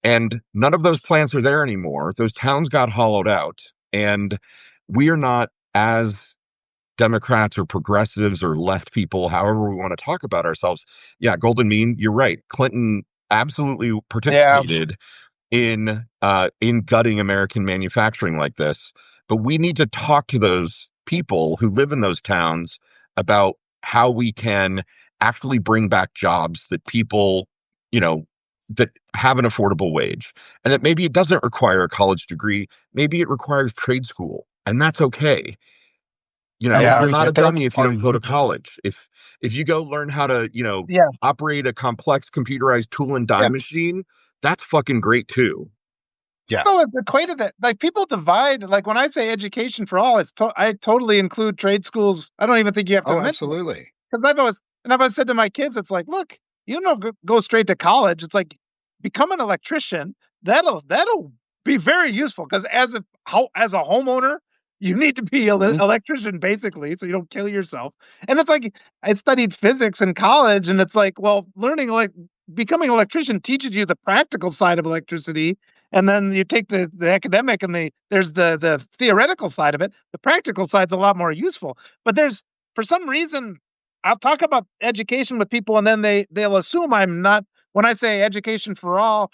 and none of those plants are there anymore. Those towns got hollowed out. And we are not, as Democrats or progressives or left people, however we want to talk about ourselves. Yeah, Golden Mean, you're right. Clinton absolutely Yeah. participated in gutting American manufacturing like this. But we need to talk to those people who live in those towns about how we can actually bring back jobs that people, you know, that have an affordable wage, and that maybe it doesn't require a college degree. Maybe it requires trade school, and that's okay. Help Yeah. You're me not a get there. dummy if you Are don't go you? to college. If you go learn how to, Yeah. operate a complex computerized tool and die Yeah. machine, that's fucking great too. Yeah. No, it's equated that like people divide. Like when I say education for all, I totally include trade schools. I don't even think you have to Oh, mention it. absolutely. Because I've always said to my kids, it's like, look, you don't go straight to college. It's like become an electrician. That'll be very useful because as a homeowner, you need to be an Hmm. electrician basically, so you don't kill yourself. And it's like I studied physics in college, and it's like, well, learning like becoming an electrician teaches you the practical side of electricity, and then you take the academic and there's the theoretical side of it. The practical side's a lot more useful. But there's for some reason I'll talk about education with people and then they'll assume I'm not when I say education for all,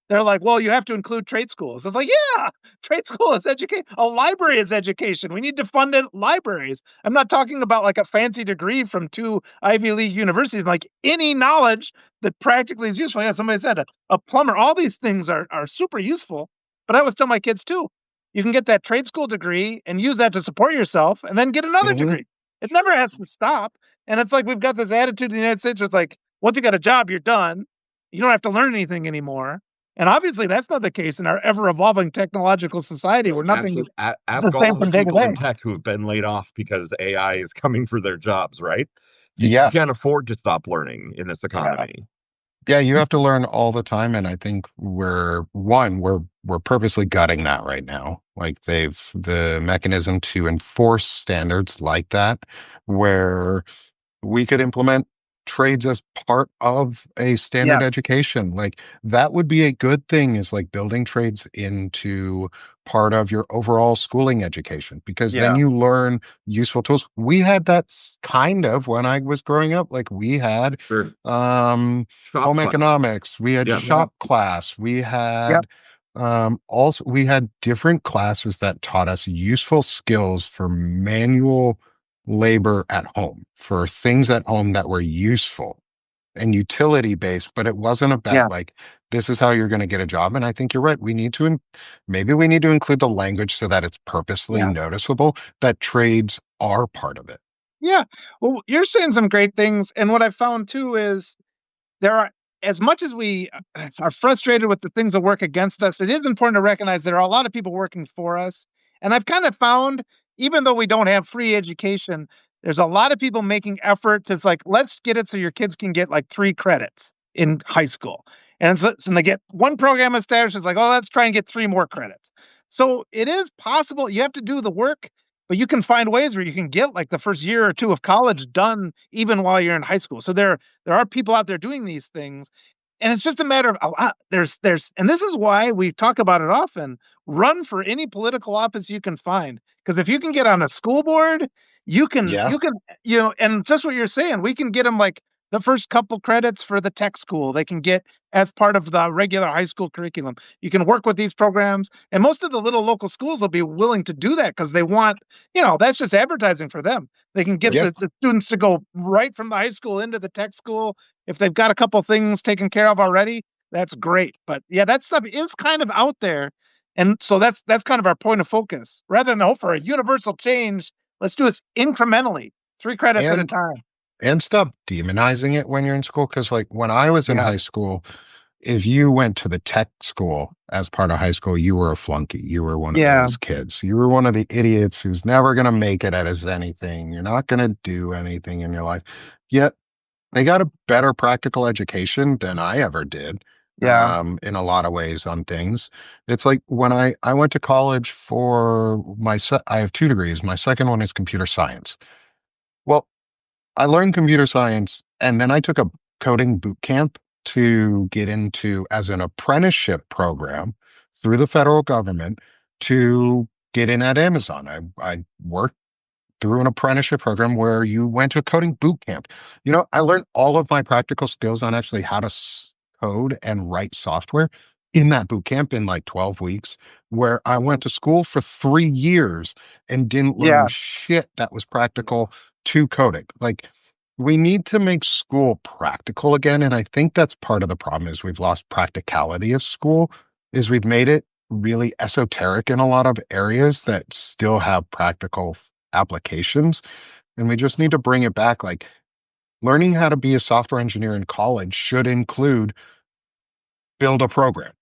they're like, "Well, you have to include trade schools." It's like, "Yeah, trade school is education. A library is education. We need to fund it libraries." I'm not talking about like a fancy degree from two Ivy League universities, like any knowledge that practically is useful. Yeah, somebody said a plumber. All these things are super useful. But I always tell my kids too, you can get that trade school degree and use that to support yourself and then get another Hmm. degree. It never has to stop. And it's like we've got this attitude in the United States where it's like, once you got a job, you're done. You don't have to learn anything anymore. And obviously, that's not the case in our ever evolving technological society where No, nothing absolutely. is Ask the all same of the from day to people in day. tech who have been laid off because AI is coming for their jobs, right? You Yeah. can't afford to stop learning in this Yeah. economy. Yeah, you have to learn all the time, and I think we're purposely gutting that right now. Like they've the mechanism to enforce standards like that, where we could implement trades as part of a Yeah. standard education. Like that would be a good thing is like building trades into part of your overall schooling education because then Yeah. you learn useful tools. We had that kind of when I was growing up. Like we had Sure. um Shop home class. economics, we had Yeah. Yeah. shop class, we Yep. had also we had different classes that taught us useful skills for manual labor at home, for things at home that were useful and utility based, but it wasn't Yeah. about like, this is how you're going to get a job. And I think you're right. Maybe we need to include the language so that it's purposely Yeah. noticeable that trades are part of it. Yeah. Well, you're saying some great things. And what I found too is there are as much as we are frustrated with the things that work against us, it is important to recognize there are a lot of people working for us. And I've kind of found, even though we don't have free education, there's a lot of people making effort to, it's like, let's get it so your kids can get like 3 credits in high school. And they get one program established. It's like, oh, let's try and get 3 more credits. So it is possible. You have to do the work, but you can find ways where you can get like the first year or two of college done even while you're in high school. So there are people out there doing these things, and it's just a matter of a lot. And this is why we talk about it often. Run for any political office you can find, because if you can get on a school board, Yeah. you can and just what you're saying, we can get them like the first couple credits for the tech school. They can get as part of the regular high school curriculum. You can work with these programs, and most of the little local schools will be willing to do that because they want, that's just advertising for them. They can get Yep. the students to go right from the high school into the tech school. If they've got a couple things taken care of already, that's great. But yeah, that stuff is kind of out there. And so that's kind of our point of focus. Rather than hope for a universal change, let's do this incrementally, 3 credits at a And time. stop demonizing it when you're in school. Cause like when I was in Yeah. high school, if you went to the tech school as part of high school, you were a flunky. You were one of Yeah. those kids. You were one of the idiots who's never going to make it as anything. You're not going to do anything in your life. Yet they got a better practical education than I ever did, Yeah. in a lot of ways on things. It's like when I went to college for I have 2 degrees. My second one is computer science. Well, I learned computer science and then I took a coding boot camp to get into as an apprenticeship program through the federal government to get in at Amazon. I worked through an apprenticeship program where you went to a coding boot camp. I learned all of my practical skills on actually how to code and write software in that boot camp in like 12 weeks, where I went to school for 3 years and didn't learn Yeah. shit that was practical to coding. Like, we need to make school practical again. And I think that's part of the problem is we've lost practicality of school, is we've made it really esoteric in a lot of areas that still have practical applications. And we just need to bring it back. Like, learning how to be a software engineer in college should include build a program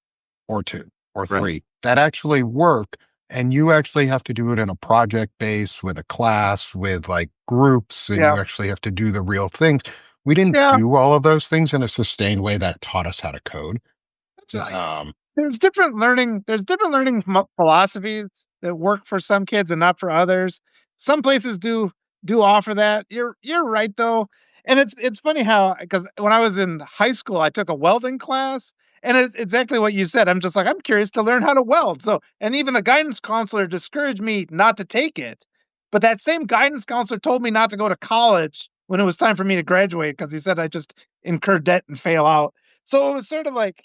or two or Right. three that actually work. And you actually have to do it in a project base with a class with like groups, and Yeah. you actually have to do the real things. We didn't Yeah. do all of those things in a sustained way that taught us how to code. That's right. Um, There's different learning philosophies that work for some kids and not for others. Some places do offer that. You're right though. And it's funny how, because when I was in high school, I took a welding class, and it's exactly what you said. I'm just like, I'm curious to learn how to weld. So, and even the guidance counselor discouraged me not to take it. But that same guidance counselor told me not to go to college when it was time for me to graduate, because he said I just incur debt and fail out. So it was sort of like,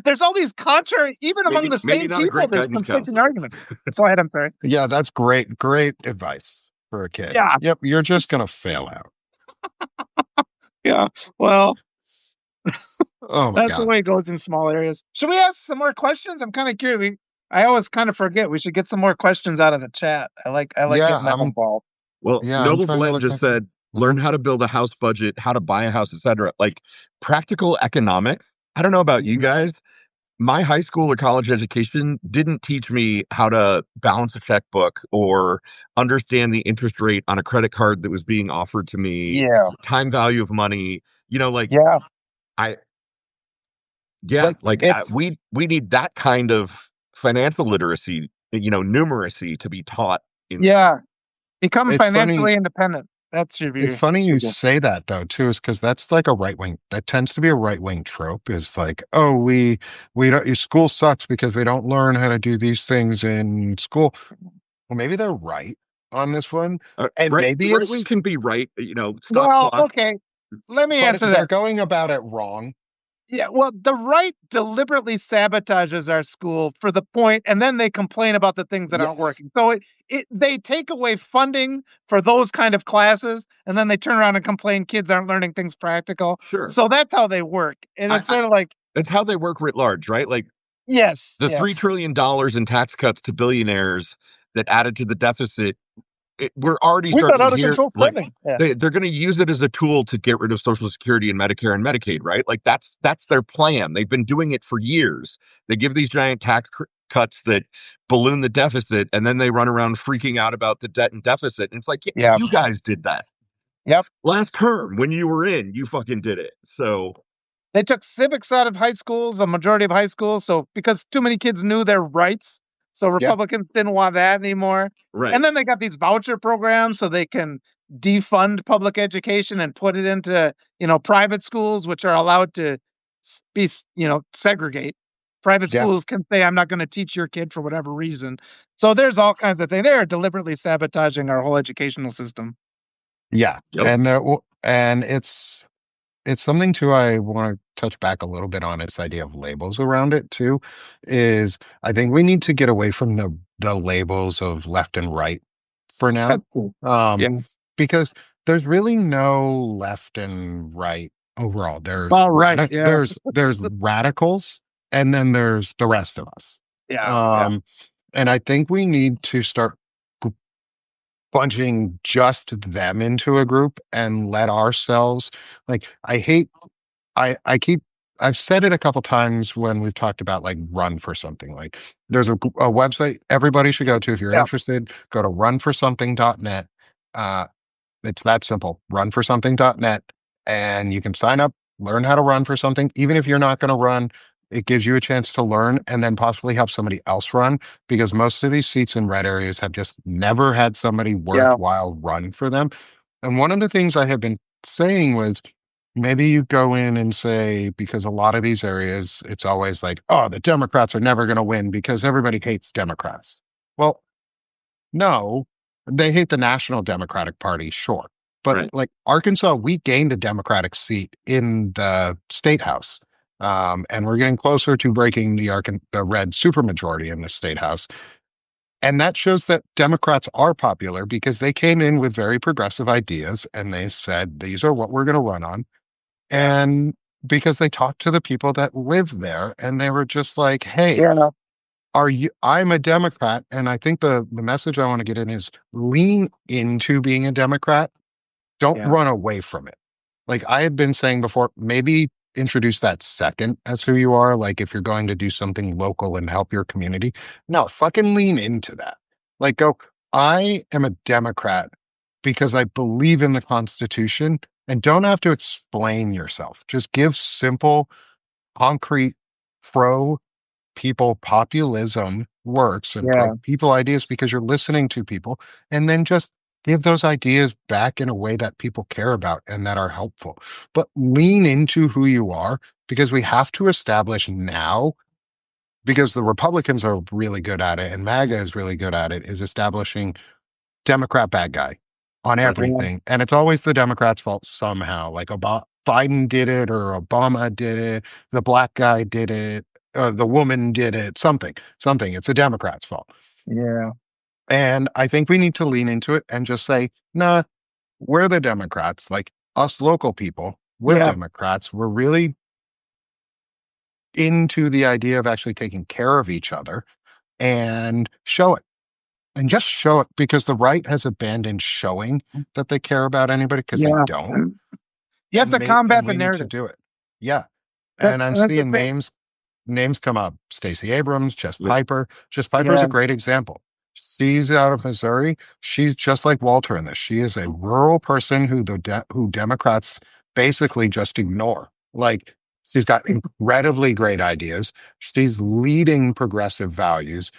there's all these contrary, even among the Maybe same not a people, great there's guidance conflicting counselor. arguments. Go ahead, I'm sorry. yeah, that's great. Great advice for a kid. Yeah, Yep, you're just going to fail out. yeah. Well, Oh my that's the God. way it goes in small areas. Should we ask some more questions? I'm kind of curious. I always kind of forget. We should get some more questions out of the chat. I like Yeah, getting them involved. Well, I'm Noble trying to Valette look just at. said, learn Mhm. how to build a house budget, how to buy a house, etc. Like practical economics. I don't know about you Mhm. guys. My high school or college education didn't teach me how to balance a checkbook or understand the interest rate on a credit card that was being offered to me, Yeah, time value of money. Like yeah, I, yeah, Like, like it's we need that kind of financial literacy, numeracy to be taught in. yeah. Become it's funny. financially independent. That should It's be funny you the goal. say that though too, is because that's like a right wing. That tends to be a right wing trope. Is like, oh, we don't. School sucks because we don't learn how to do these things in school. Well, maybe they're right on this one, and Right, the maybe right wing it's, can be right, stock Well, clock. okay. Let me but answer they're that. going about it wrong. Yeah, well, the right deliberately sabotages our school for the point, and then they complain about the things that aren't Yes. working. So they take away funding for those kind of classes, and then they turn around and complain kids aren't learning things practical. Sure. So that's how they work. And it's I sort of like, It's how they work writ large, right? Like yes, the $3 yes. trillion in tax cuts to billionaires that added to the deficit. We're already We've got starting out to of hear control like spending. Yeah. they're going to use it as a tool to get rid of Social Security and Medicare and Medicaid, right? Like that's their plan. They've been doing it for years. They give these giant cuts that balloon the deficit, and then they run around freaking out about the debt and deficit. And it's like, yeah, Yeah. you guys did that Yep. last term when you were in. You fucking did it. So They took civics out of high schools, a majority of high schools, so because too many kids knew their rights, so Yeah. Republicans didn't want that anymore. And right. then they got these voucher programs so they can defund public education and put it into, private schools, which are allowed to segregate. Private Yeah. schools can say, I'm not going to teach your kid for whatever reason. So there's all kinds of things. They're deliberately sabotaging our whole educational system. Yeah. Yep. And it's something too I want to touch back a little bit on its idea of labels around it too, is I think we need to get away from the labels of left and right for now. That's cool. Um, Yeah. because there's really no left and right overall. All right. Yeah. There's radicals, and then there's the rest of us. Yeah. Yeah. Um, and I think we need to start bunching just them into a group and let ourselves, like, I keep I've said it a couple times when we've talked about like run for something. Like, there's a website everybody should go to if you're Yeah. interested. Go to runforsomething.net. Uh, it's that simple. Runforsomething.net, and you can sign up, learn how to run for something. Even if you're not going to run, it gives you a chance to learn and then possibly help somebody else run, because most of these seats in red areas have just never had somebody Yeah. worthwhile run for them. And one of the things I have been saying was, maybe you go in and say, because a lot of these areas, it's always like, oh, the Democrats are never going to win because everybody hates Democrats. Well, no, they hate the National Democratic Party, sure. But Right. like Arkansas, we gained a Democratic seat in the state house. And we're getting closer to breaking the red supermajority in the state house. And that shows that Democrats are popular because they came in with very progressive ideas and they said, these are what we're going to run on. Yeah. And because they talked to the people that live there and they were just like, hey, Yeah. I'm a Democrat. And I think the message I want to get in is lean into being a Democrat. Don't Yeah. run away from it. Like I had been saying before, maybe introduce that second as who you are. Like if you're going to do something local and help your community, no, fucking lean into that. Like go, I am a Democrat because I believe in the Constitution and don't have to explain yourself. Just give simple, concrete, pro people populism works and Yeah. pro people ideas because you're listening to people and then just give those ideas back in a way that people care about and that are helpful. But lean into who you are because we have to establish now, because the Republicans are really good at it and MAGA is really good at it, is establishing Democrat bad guy on Right. Yeah. everything. And it's always the Democrats' fault somehow. Like Biden did it or Obama did it, the black guy did it, the woman did it, something. It's a Democrat's fault. Yeah. And I think we need to lean into it and just say, nah, we're the Democrats, like us local people, we're Yeah. Democrats. We're really into the idea of actually taking care of each other and show it. And just show it because the right has abandoned showing that they care about anybody because they Yeah. don't. You have to combat And the we need to narrative. do it. Yeah. And I'm That's the seeing thing. names come up. Stacey Abrams, Jess Yep. Piper. Jess Piper is Yeah. a great example. She's out of Missouri. She's just like Walter in this. She is a rural person who Democrats basically just ignore. Like she's got incredibly great ideas. She's leading progressive values,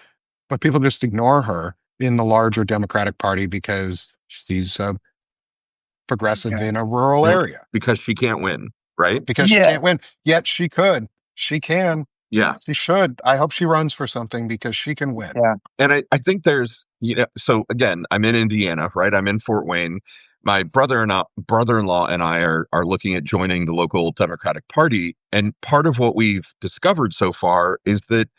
but people just ignore her in the larger Democratic Party because she's a progressive Yeah. in a rural Right. area. Because she can't win, right? Because she Yeah. can't win. Yet she could. She can. Yeah. She should. I hope she runs for something because she can win. Yeah. And I think there's, so again, I'm in Indiana, right? I'm in Fort Wayne. My brother-in-law and I are looking at joining the local Democratic Party. And part of what we've discovered so far is that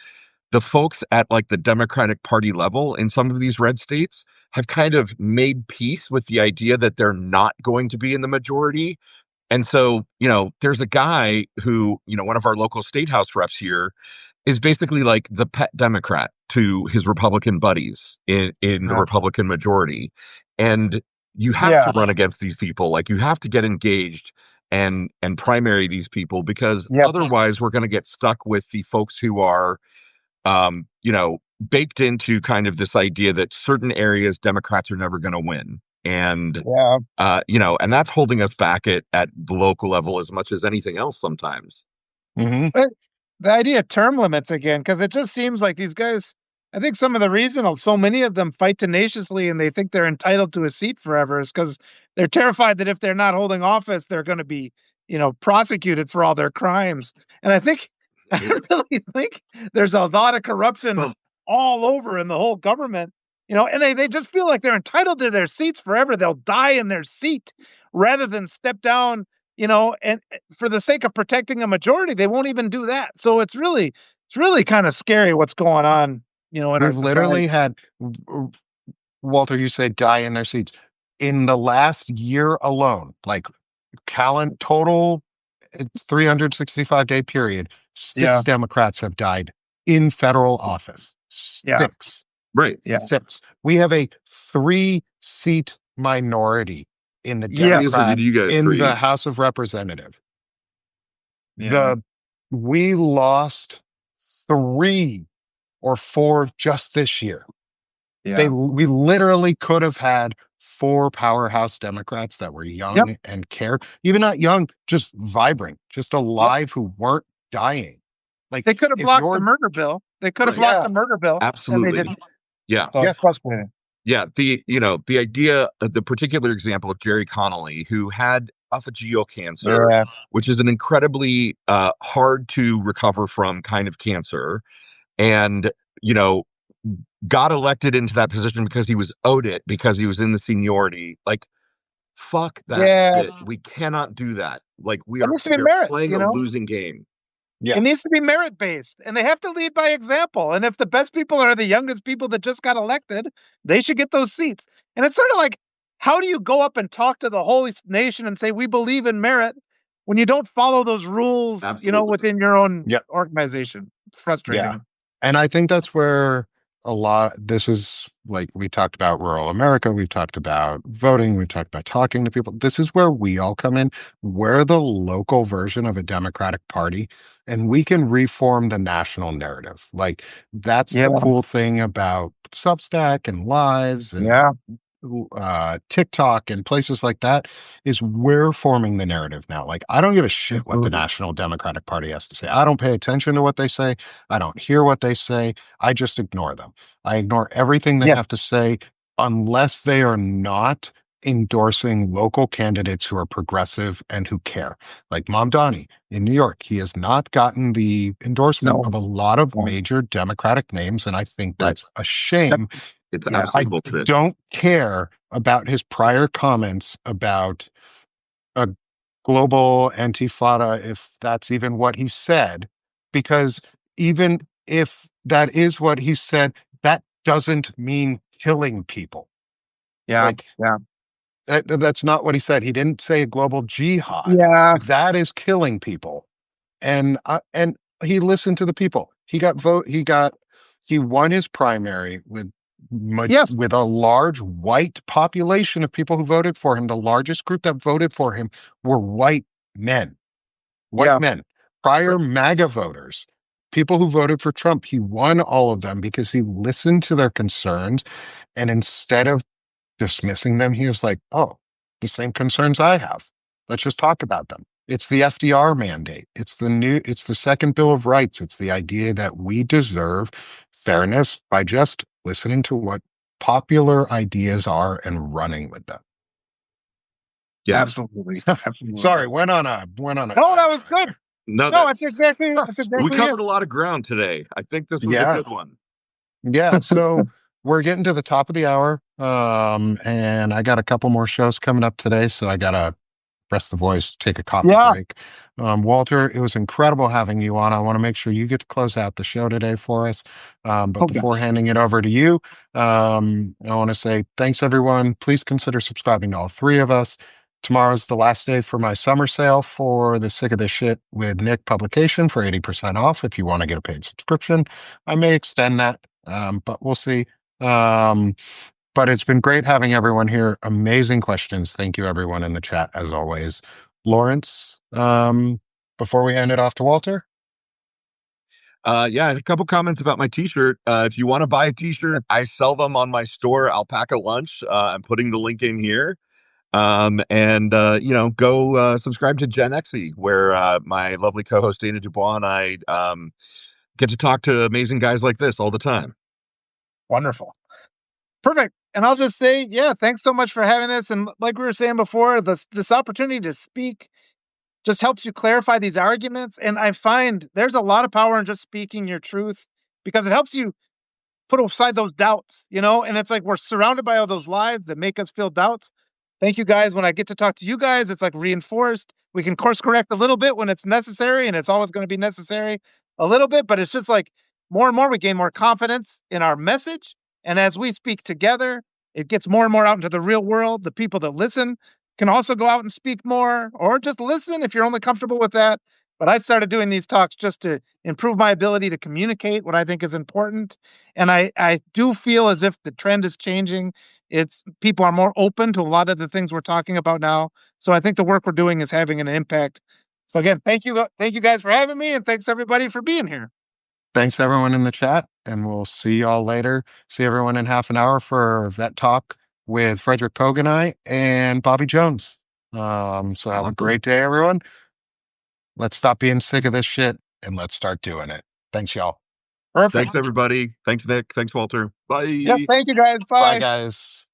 the folks at like the Democratic Party level in some of these red states have kind of made peace with the idea that they're not going to be in the majority. And so, there's a guy who, one of our local state house reps here is basically like the pet Democrat to his Republican buddies in the Yeah. Republican majority. And you have Yeah. to run against these people. Like you have to get engaged and primary these people because Yep. otherwise we're going to get stuck with the folks who are, baked into kind of this idea that certain areas Democrats are never going to win. And Yeah. and that's holding us back at the local level as much as anything else sometimes. Hmm. But the idea of term limits again, because it just seems like these guys, I think some of the reason so many of them fight tenaciously and they think they're entitled to a seat forever is because they're terrified that if they're not holding office, they're going to be, prosecuted for all their crimes. And I think, I really think there's a lot of corruption Well, all over in the whole government, and they just feel like they're entitled to their seats forever. They'll die in their seat rather than step down, and for the sake of protecting a majority, they won't even do that. So it's really kind of scary what's going on, in our We've society. literally had Walter, you say die in their seats. In the last year alone, like total, it's 365-day period, Yeah. six Democrats have died in federal office. Yeah. Six. right. Yeah. Six. We have a 3-seat minority in the Yeah. Seriously, Democrat did you get in the three? House of Representatives. Yeah. We lost 3 or 4 just this year. Yeah. We literally could have had 4 powerhouse Democrats that were Yep. young and cared, even not young, just vibrant, just Yep. alive, who weren't dying. Like They could have if blocked the you're, murder bill. They could have Right. blocked yeah, the murder bill, and they Absolutely. didn't. Yeah. So yeah, it's frustrating. Yeah. The idea of the particular example of Jerry Connolly, who had esophageal cancer, Yeah. which is an incredibly hard to recover from kind of cancer. And, you know, got elected into that position because he was owed it, because he was in the seniority. Like, fuck that Yeah. shit. We cannot do that. Like, It needs to be we are merit, playing you a know? losing game. Yeah. It needs to be merit based, and they have to lead by example. And if the best people are the youngest people that just got elected, they should get those seats. And it's sort of like, how do you go up and talk to the whole nation and say we believe in merit when you don't follow those rules, Absolutely. within your own Yeah. organization? Yeah. Frustrating. And I think that's where this is like we talked about rural America, we've talked about voting, we've talked about talking to people. This is where we all come in. We're the local version of a Democratic Party, and we can reform the national narrative. Like, that's Yeah. the cool thing about Substack and Lives and Yeah. TikTok and places like that is we're forming the narrative now. Like, I don't give a shit what the Absolutely. National Democratic Party has to say. I don't pay attention to what they say. I don't hear what they say. I just ignore them. I ignore everything they Yeah. have to say unless they are not endorsing local candidates who are progressive and who care. Like Mamdani in New York, he has not gotten the endorsement No. of a lot of No. major Democratic names, and I think Right. that's a Yep. shame. It's Yeah. I absolute bullshit. don't care about his prior comments about a global antifada, if that's even what he said, because even if that is what he said, that doesn't mean killing people. Yeah. Like, Yeah. that's not what he said. He didn't say a global jihad. Yeah. That is killing people. And he listened to the people. He won his primary Yes. with a large white population of people who voted for him. The largest group that voted for him were white men. White Yeah. men. Prior Right. MAGA voters, people who voted for Trump, he won all of them because he listened to their concerns, and instead of dismissing them, he was like, "Oh, the same concerns I have. Let's just talk about them." It's the FDR mandate. It's the second Bill of Rights. It's the idea that we deserve fairness by just listening to what popular ideas are and running with them. Yeah. Absolutely. Sorry, Absolutely. went on a No, that was diatribe good. there. No, No, that that's we exactly it. covered a lot of ground today. I think this was a Yeah. good one. Yeah, so we're getting to the top of the hour, and I got a couple more shows coming up today, so I gotta rest the voice, take a coffee Yeah. break. Walter, it was incredible having you on. I want to make sure you get to close out the show today for us. But Okay. before handing it over to you, I want to say thanks, everyone. Please consider subscribing to all three of us. Tomorrow's the last day for my summer sale for the Sick of This Shit with Nick publication for 80% off if you want to get a paid subscription. I may extend that, but we'll see. Um, but it's been great having everyone here. Amazing questions. Thank you, everyone in the chat, as always. Lawrence, before we hand it off to Walter? Yeah, I had a couple comments about my t-shirt. If you want to buy a t-shirt, I sell them on my store, Alpaca Lunch. I'm putting the link in here. And go subscribe to Gen Xe, where my lovely co-host Dana Dubois and I get to talk to amazing guys like this all the time. Wonderful. Perfect. And I'll just say, yeah, thanks so much for having this. And like we were saying before, this opportunity to speak just helps you clarify these arguments. And I find there's a lot of power in just speaking your truth because it helps you put aside those doubts, and it's like we're surrounded by all those lives that make us feel doubts. Thank you guys. When I get to talk to you guys, it's like reinforced. We can course correct a little bit when it's necessary, and it's always going to be necessary a little bit, but it's just like more and more we gain more confidence in our message. And as we speak together, it gets more and more out into the real world. The people that listen can also go out and speak more or just listen if you're only comfortable with that. But I started doing these talks just to improve my ability to communicate what I think is important. And I do feel as if the trend is changing. It's people are more open to a lot of the things we're talking about now. So I think the work we're doing is having an impact. So again, thank you guys for having me, and thanks everybody for being here. Thanks, everyone in the chat, and we'll see y'all later. See everyone in half an hour for Vet Talk with Frederick Poganai and Bobby Jones. So have a great day, everyone. Let's stop being sick of this shit and let's start doing it. Thanks, y'all. Perfect. Thanks, everybody. Thanks, Nick. Thanks, Walter. Yep. Bye. Thank you guys. Bye, Bye. guys.